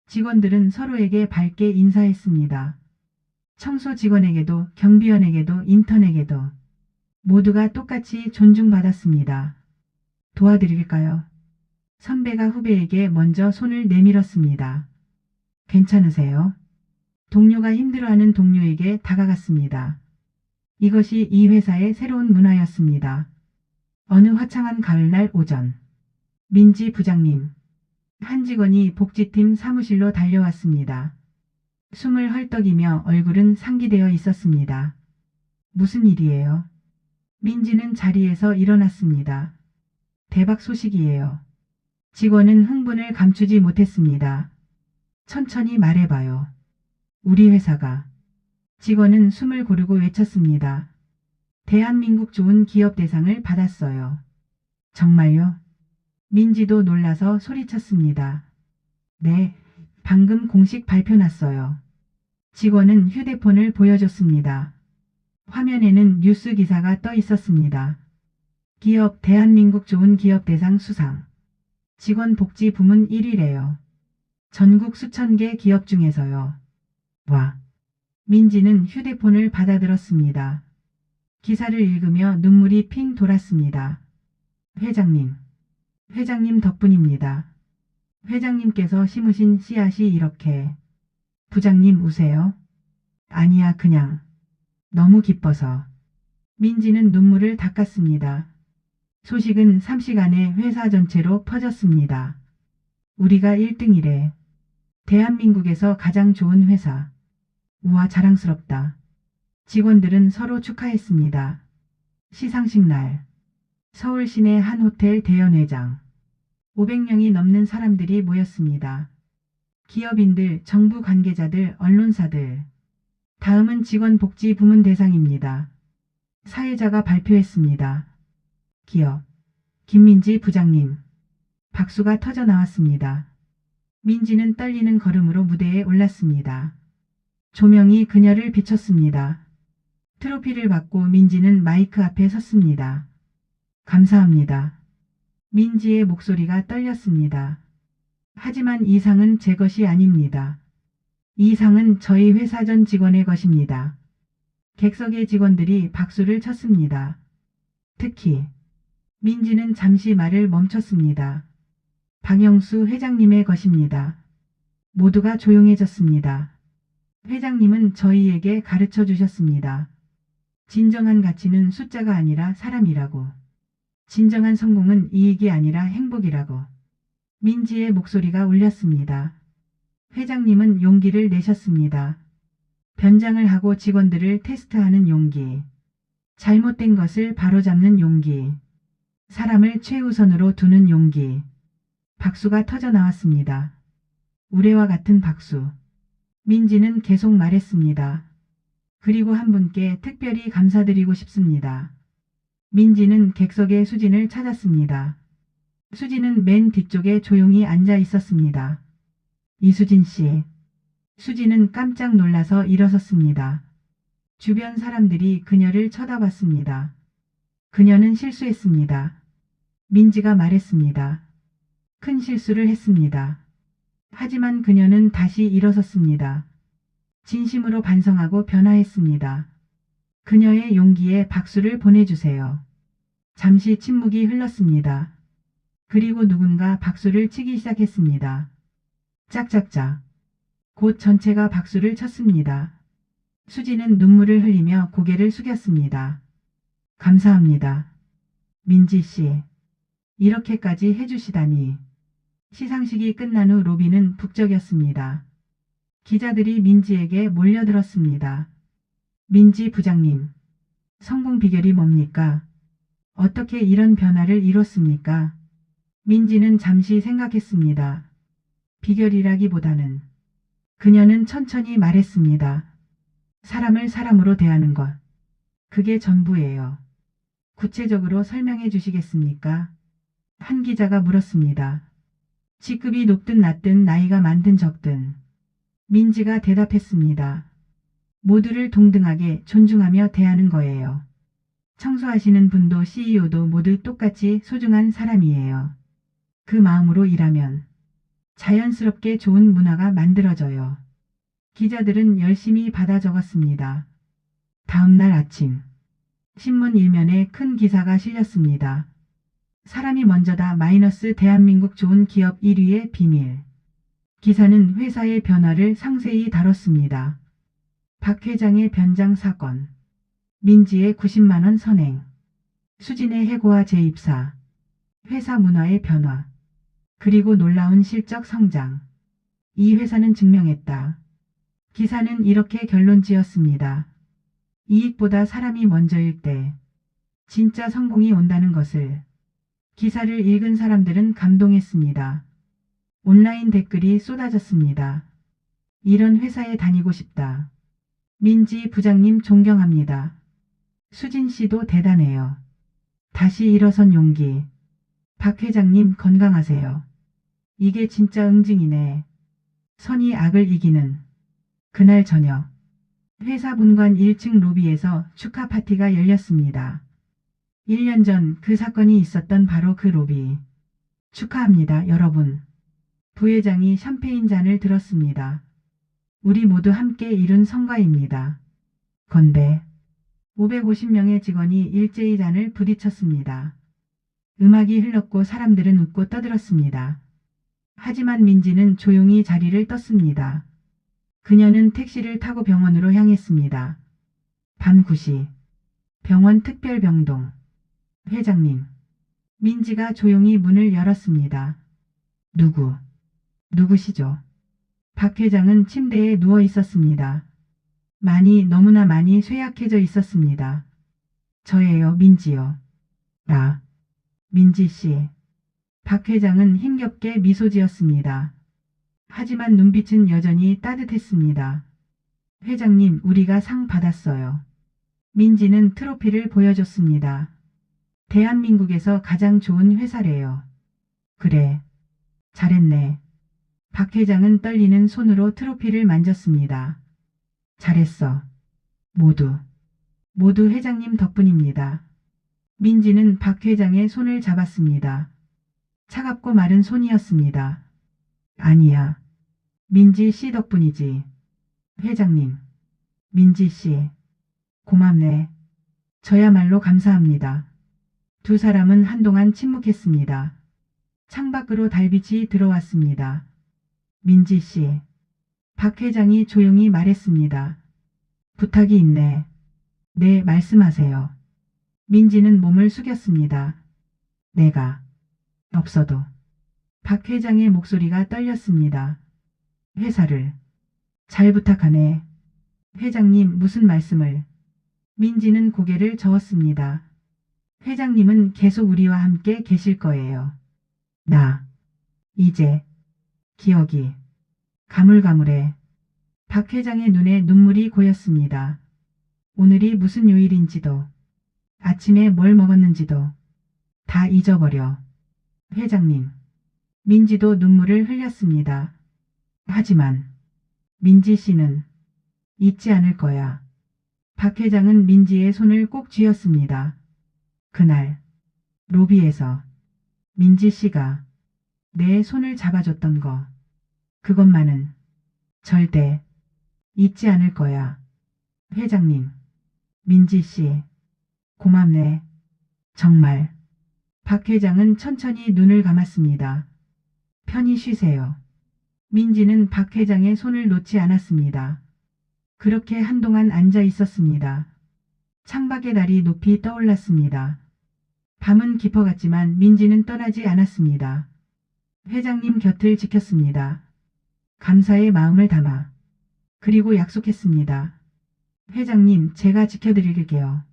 직원들은 서로에게 밝게 인사했습니다. 청소 직원에게도 경비원에게도 인턴에게도 모두가 똑같이 존중받았습니다. 도와드릴까요? 선배가 후배에게 먼저 손을 내밀었습니다. 괜찮으세요? 동료가 힘들어하는 동료에게 다가갔습니다. 이것이 이 회사의 새로운 문화였습니다. 어느 화창한 가을날 오전. 민지 부장님. 한 직원이 복지팀 사무실로 달려왔습니다. 숨을 헐떡이며 얼굴은 상기되어 있었습니다. 무슨 일이에요? 민지는 자리에서 일어났습니다. 대박 소식이에요. 직원은 흥분을 감추지 못했습니다. 천천히 말해봐요. 우리 회사가. 직원은 숨을 고르고 외쳤습니다. 대한민국 좋은 기업 대상을 받았어요. 정말요? 민지도 놀라서 소리쳤습니다. 네, 방금 공식 발표 났어요. 직원은 휴대폰을 보여줬습니다. 화면에는 뉴스 기사가 떠 있었습니다. 기업 대한민국 좋은 기업 대상 수상. 직원 복지 부문 1위래요. 전국 수천 개 기업 중에서요. 와. 민지는 휴대폰을 받아들었습니다. 기사를 읽으며 눈물이 핑 돌았습니다. 회장님. 회장님 덕분입니다. 회장님께서 심으신 씨앗이 이렇게. 부장님 우세요? 아니야, 그냥. 너무 기뻐서. 민지는 눈물을 닦았습니다. 소식은 3시간에 회사 전체로 퍼졌습니다. 우리가 1등이래. 대한민국에서 가장 좋은 회사. 우와, 자랑스럽다. 직원들은 서로 축하했습니다. 시상식 날. 서울 시내 한 호텔 대연회장. 500명이 넘는 사람들이 모였습니다. 기업인들, 정부 관계자들, 언론사들. 다음은 직원 복지 부문 대상입니다. 사회자가 발표했습니다. 기업. 김민지 부장님. 박수가 터져 나왔습니다. 민지는 떨리는 걸음으로 무대에 올랐습니다. 조명이 그녀를 비췄습니다. 트로피를 받고 민지는 마이크 앞에 섰습니다. 감사합니다. 민지의 목소리가 떨렸습니다. 하지만 이 상은 제 것이 아닙니다. 이 상은 저희 회사 전 직원의 것입니다. 객석의 직원들이 박수를 쳤습니다. 특히 민지는 잠시 말을 멈췄습니다. 박영수 회장님의 것입니다. 모두가 조용해졌습니다. 회장님은 저희에게 가르쳐 주셨습니다. 진정한 가치는 숫자가 아니라 사람이라고. 진정한 성공은 이익이 아니라 행복이라고. 민지의 목소리가 울렸습니다. 회장님은 용기를 내셨습니다. 변장을 하고 직원들을 테스트하는 용기. 잘못된 것을 바로잡는 용기. 사람을 최우선으로 두는 용기. 박수가 터져 나왔습니다. 우레와 같은 박수. 민지는 계속 말했습니다. 그리고 한 분께 특별히 감사드리고 싶습니다. 민지는 객석에 수진을 찾았습니다. 수진은 맨 뒤쪽에 조용히 앉아 있었습니다. 이수진 씨. 수진은 깜짝 놀라서 일어섰습니다. 주변 사람들이 그녀를 쳐다봤습니다. 그녀는 실수했습니다. 민지가 말했습니다. 큰 실수를 했습니다. 하지만 그녀는 다시 일어섰습니다. 진심으로 반성하고 변화했습니다. 그녀의 용기에 박수를 보내주세요. 잠시 침묵이 흘렀습니다. 그리고 누군가 박수를 치기 시작했습니다. 짝짝짝. 곧 전체가 박수를 쳤습니다. 수지는 눈물을 흘리며 고개를 숙였습니다. 감사합니다. 민지 씨. 이렇게까지 해주시다니. 시상식이 끝난 후 로비는 북적였습니다. 기자들이 민지에게 몰려들었습니다. 민지 부장님. 성공 비결이 뭡니까? 어떻게 이런 변화를 이뤘습니까? 민지는 잠시 생각했습니다. 비결이라기보다는 그녀는 천천히 말했습니다. 사람을 사람으로 대하는 것. 그게 전부예요. 구체적으로 설명해 주시겠습니까? 한 기자가 물었습니다. 직급이 높든 낮든 나이가 많든 적든. 민지가 대답했습니다. 모두를 동등하게 존중하며 대하는 거예요. 청소하시는 분도 CEO도 모두 똑같이 소중한 사람이에요. 그 마음으로 일하면 자연스럽게 좋은 문화가 만들어져요. 기자들은 열심히 받아 적었습니다. 다음 날 아침 신문 일면에 큰 기사가 실렸습니다. 사람이 먼저다 마이너스 대한민국 좋은 기업 1위의 비밀. 기사는 회사의 변화를 상세히 다뤘습니다. 박 회장의 변장 사건, 민지의 90만원 선행, 수진의 해고와 재입사, 회사 문화의 변화, 그리고 놀라운 실적 성장. 이 회사는 증명했다. 기사는 이렇게 결론 지었습니다. 이익보다 사람이 먼저일 때 진짜 성공이 온다는 것을. 기사를 읽은 사람들은 감동했습니다. 온라인 댓글이 쏟아졌습니다. 이런 회사에 다니고 싶다. 민지 부장님 존경합니다. 수진 씨도 대단해요. 다시 일어선 용기. 박 회장님 건강하세요. 이게 진짜 응징이네. 선이 악을 이기는. 그날 저녁 회사 본관 1층 로비에서 축하 파티가 열렸습니다. 1년 전 그 사건이 있었던 바로 그 로비. 축하합니다, 여러분. 부회장이 샴페인 잔을 들었습니다. 우리 모두 함께 이룬 성과입니다. 건배. 550명의 직원이 일제히 잔을 부딪혔습니다. 음악이 흘렀고 사람들은 웃고 떠들었습니다. 하지만 민지는 조용히 자리를 떴습니다. 그녀는 택시를 타고 병원으로 향했습니다. 밤 9시. 병원 특별병동. 회장님. 민지가 조용히 문을 열었습니다. 누구시죠? 박 회장은 침대에 누워 있었습니다. 너무나 많이 쇠약해져 있었습니다. 저예요, 민지요. 민지 씨. 박 회장은 힘겹게 미소 지었습니다. 하지만 눈빛은 여전히 따뜻했습니다. 회장님, 우리가 상 받았어요. 민지는 트로피를 보여줬습니다. 대한민국에서 가장 좋은 회사래요. 그래. 잘했네. 박 회장은 떨리는 손으로 트로피를 만졌습니다. 잘했어. 모두 회장님 덕분입니다. 민지는 박 회장의 손을 잡았습니다. 차갑고 마른 손이었습니다. 아니야. 민지 씨 덕분이지. 회장님. 민지 씨. 고맙네. 저야말로 감사합니다. 두 사람은 한동안 침묵했습니다. 창밖으로 달빛이 들어왔습니다. 민지 씨. 박 회장이 조용히 말했습니다. 부탁이 있네. 네, 말씀하세요. 민지는 몸을 숙였습니다. 내가 없어도. 박 회장의 목소리가 떨렸습니다. 회사를 잘 부탁하네. 회장님, 무슨 말씀을? 민지는 고개를 저었습니다. 회장님은 계속 우리와 함께 계실 거예요. 나 이제 기억이 가물가물해. 박 회장의 눈에 눈물이 고였습니다. 오늘이 무슨 요일인지도, 아침에 뭘 먹었는지도 다 잊어버려. 회장님. 민지도 눈물을 흘렸습니다. 하지만 민지 씨는 잊지 않을 거야. 박 회장은 민지의 손을 꼭 쥐었습니다. 그날 로비에서 민지 씨가 내 손을 잡아줬던 거, 그것만은 절대 잊지 않을 거야. 회장님, 민지 씨, 고맙네. 정말. 박 회장은 천천히 눈을 감았습니다. 편히 쉬세요. 민지는 박 회장의 손을 놓지 않았습니다. 그렇게 한동안 앉아 있었습니다. 창밖의 달이 높이 떠올랐습니다. 밤은 깊어갔지만 민지는 떠나지 않았습니다. 회장님 곁을 지켰습니다. 감사의 마음을 담아. 그리고 약속했습니다. 회장님, 제가 지켜드릴게요.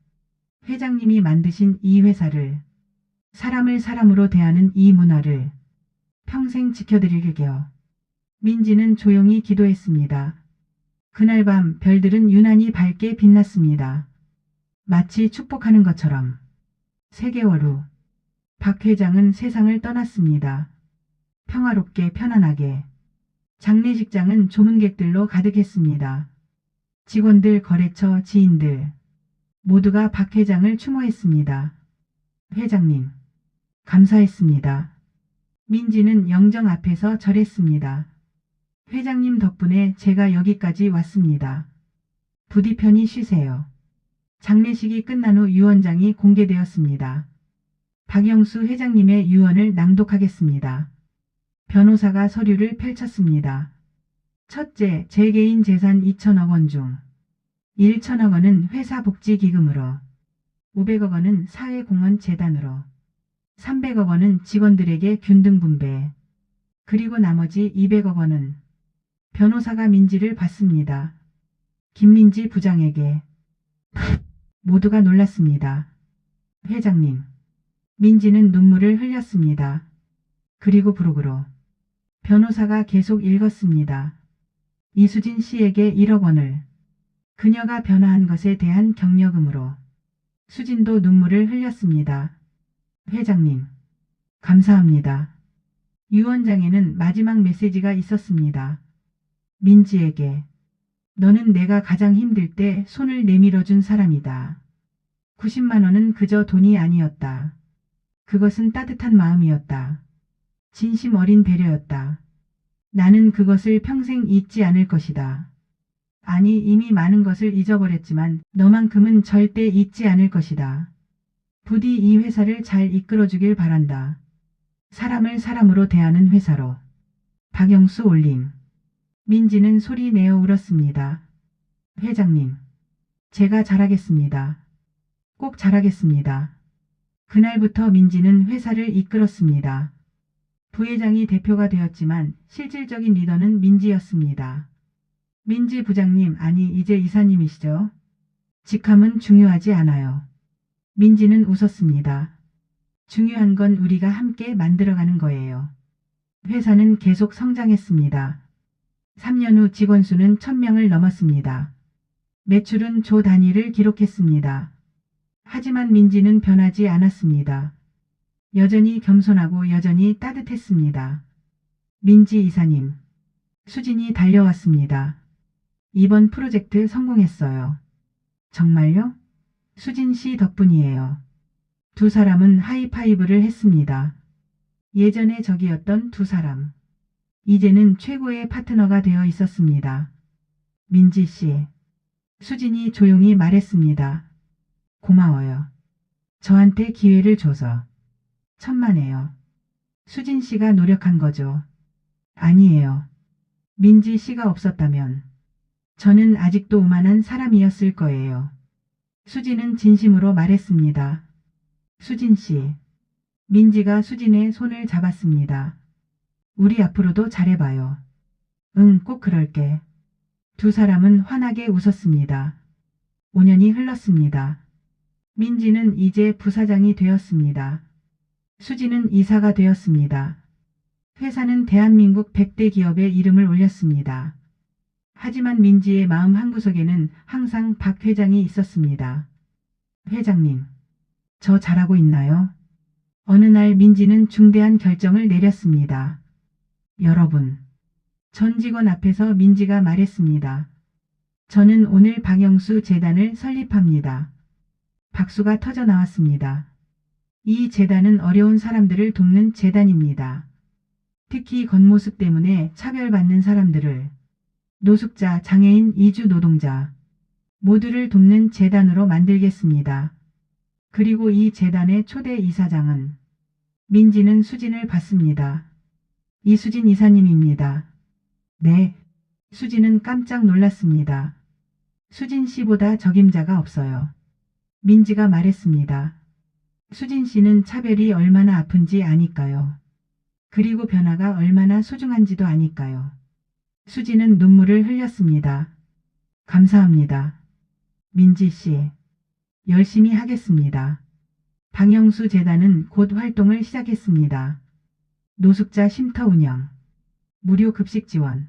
회장님이 만드신 이 회사를, 사람을 사람으로 대하는 이 문화를 평생 지켜드릴게요. 민지는 조용히 기도했습니다. 그날 밤 별들은 유난히 밝게 빛났습니다. 마치 축복하는 것처럼. 3개월 후, 박 회장은 세상을 떠났습니다. 평화롭게 편안하게. 장례식장은 조문객들로 가득했습니다. 직원들, 거래처, 지인들 모두가 박 회장을 추모했습니다. 회장님, 감사했습니다. 민지는 영정 앞에서 절했습니다. 회장님 덕분에 제가 여기까지 왔습니다. 부디 편히 쉬세요. 장례식이 끝난 후 유언장이 공개되었습니다. 박영수 회장님의 유언을 낭독하겠습니다. 변호사가 서류를 펼쳤습니다. 첫째, 제 개인 재산 2천억 원 중 1천억 원은 회사복지기금으로, 500억 원은 사회공헌재단으로, 300억 원은 직원들에게 균등 분배, 그리고 나머지 200억 원은 변호사가 민지를 받습니다. 김민지 부장에게. 모두가 놀랐습니다. 회장님. 민지는 눈물을 흘렸습니다. 그리고 부록으로 변호사가 계속 읽었습니다. 이수진 씨에게 1억 원을, 그녀가 변화한 것에 대한 격려금으로. 수진도 눈물을 흘렸습니다. 회장님, 감사합니다. 유언장에는 마지막 메시지가 있었습니다. 민지에게, 너는 내가 가장 힘들 때 손을 내밀어준 사람이다. 90만 원은 그저 돈이 아니었다. 그것은 따뜻한 마음이었다. 진심 어린 배려였다. 나는 그것을 평생 잊지 않을 것이다. 아니, 이미 많은 것을 잊어버렸지만 너만큼은 절대 잊지 않을 것이다. 부디 이 회사를 잘 이끌어주길 바란다. 사람을 사람으로 대하는 회사로. 박영수 올림. 민지는 소리 내어 울었습니다. 회장님, 제가 잘하겠습니다. 꼭 잘하겠습니다. 그날부터 민지는 회사를 이끌었습니다. 부회장이 대표가 되었지만 실질적인 리더는 민지였습니다. 민지 부장님, 아니 이제 이사님이시죠? 직함은 중요하지 않아요. 민지는 웃었습니다. 중요한 건 우리가 함께 만들어가는 거예요. 회사는 계속 성장했습니다. 3년 후 직원 수는 1000명을 넘었습니다. 매출은 조 단위를 기록했습니다. 하지만 민지는 변하지 않았습니다. 여전히 겸손하고 여전히 따뜻했습니다. 민지 이사님. 수진이 달려왔습니다. 이번 프로젝트 성공했어요. 정말요? 수진 씨 덕분이에요. 두 사람은 하이파이브를 했습니다. 예전에 적이었던 두 사람. 이제는 최고의 파트너가 되어 있었습니다. 민지 씨. 수진이 조용히 말했습니다. 고마워요. 저한테 기회를 줘서. 천만에요. 수진 씨가 노력한 거죠. 아니에요. 민지 씨가 없었다면 저는 아직도 오만한 사람이었을 거예요. 수진은 진심으로 말했습니다. 수진 씨. 민지가 수진의 손을 잡았습니다. 우리 앞으로도 잘해봐요. 응, 꼭 그럴게. 두 사람은 환하게 웃었습니다. 5년이 흘렀습니다. 민지는 이제 부사장이 되었습니다. 수진은 이사가 되었습니다. 회사는 대한민국 100대 기업의 이름을 올렸습니다. 하지만 민지의 마음 한구석에는 항상 박 회장이 있었습니다. 회장님, 저 잘하고 있나요? 어느 날 민지는 중대한 결정을 내렸습니다. 여러분, 전 직원 앞에서 민지가 말했습니다. 저는 오늘 박영수 재단을 설립합니다. 박수가 터져 나왔습니다. 이 재단은 어려운 사람들을 돕는 재단입니다. 특히 겉모습 때문에 차별받는 사람들을, 노숙자, 장애인, 이주 노동자 모두를 돕는 재단으로 만들겠습니다. 그리고 이 재단의 초대 이사장은 민지는 수진을 받습니다. 이수진 이사님입니다. 네. 수진은 깜짝 놀랐습니다. 수진 씨보다 적임자가 없어요. 민지가 말했습니다. 수진 씨는 차별이 얼마나 아픈지 아니까요. 그리고 변화가 얼마나 소중한지도 아니까요. 수진은 눈물을 흘렸습니다. 감사합니다. 민지 씨. 열심히 하겠습니다. 박영수 재단은 곧 활동을 시작했습니다. 노숙자 쉼터 운영, 무료 급식 지원,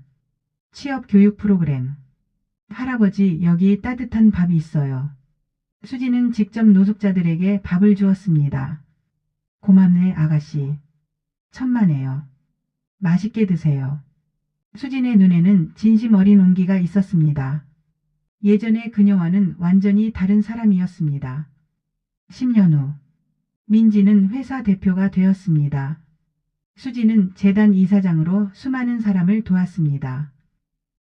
취업 교육 프로그램. 할아버지, 여기 따뜻한 밥이 있어요. 수진은 직접 노숙자들에게 밥을 주었습니다. 고맙네, 아가씨. 천만에요. 맛있게 드세요. 수진의 눈에는 진심 어린 온기가 있었습니다. 예전의 그녀와는 완전히 다른 사람이었습니다. 10년 후, 민지는 회사 대표가 되었습니다. 수진은 재단 이사장으로 수많은 사람을 도왔습니다.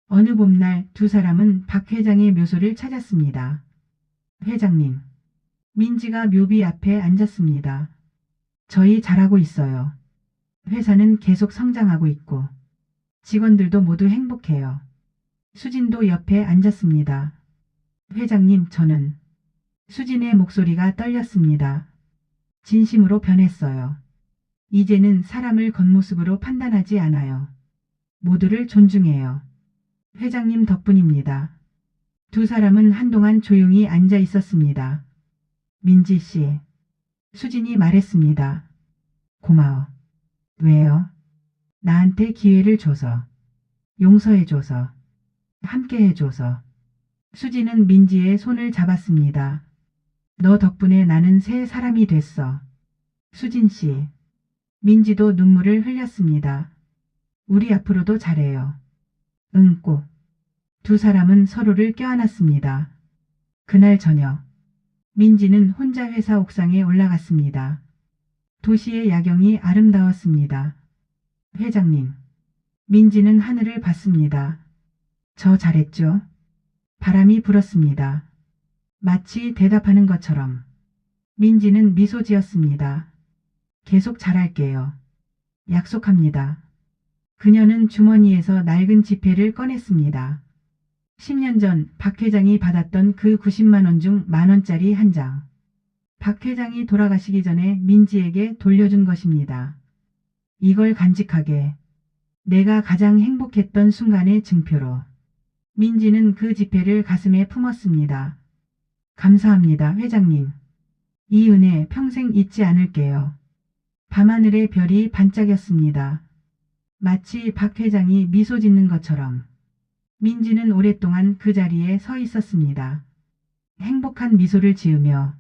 어느 봄날 두 사람은 박 회장의 묘소를 찾았습니다. 회장님, 민지가 묘비 앞에 앉았습니다. 저희 잘하고 있어요. 회사는 계속 성장하고 있고 직원들도 모두 행복해요. 수진도 옆에 앉았습니다. 회장님, 저는 수진의 목소리가 떨렸습니다. 진심으로 변했어요. 이제는 사람을 겉모습으로 판단하지 않아요. 모두를 존중해요. 회장님 덕분입니다. 두 사람은 한동안 조용히 앉아 있었습니다. 민지 씨. 수진이 말했습니다. 고마워. 왜요? 나한테 기회를 줘서, 용서해줘서, 함께해줘서. 수진은 민지의 손을 잡았습니다. 너 덕분에 나는 새 사람이 됐어. 수진 씨. 민지도 눈물을 흘렸습니다. 우리 앞으로도 잘해요. 응, 꼭. 두 사람은 서로를 껴안았습니다. 그날 저녁, 민지는 혼자 회사 옥상에 올라갔습니다. 도시의 야경이 아름다웠습니다. 회장님, 민지는 하늘을 봤습니다. 저 잘했죠? 바람이 불었습니다. 마치 대답하는 것처럼. 민지는 미소 지었습니다. 계속 잘할게요. 약속합니다. 그녀는 주머니에서 낡은 지폐를 꺼냈습니다. 10년 전 박 회장이 받았던 그 90만 원 중 만원짜리 한 장. 박 회장이 돌아가시기 전에 민지에게 돌려준 것입니다. 이걸 간직하게. 내가 가장 행복했던 순간의 증표로. 민지는 그 지폐를 가슴에 품었습니다. 감사합니다, 회장님. 이 은혜 평생 잊지 않을게요. 밤하늘의 별이 반짝였습니다. 마치 박 회장이 미소 짓는 것처럼. 민지는 오랫동안 그 자리에 서 있었습니다. 행복한 미소를 지으며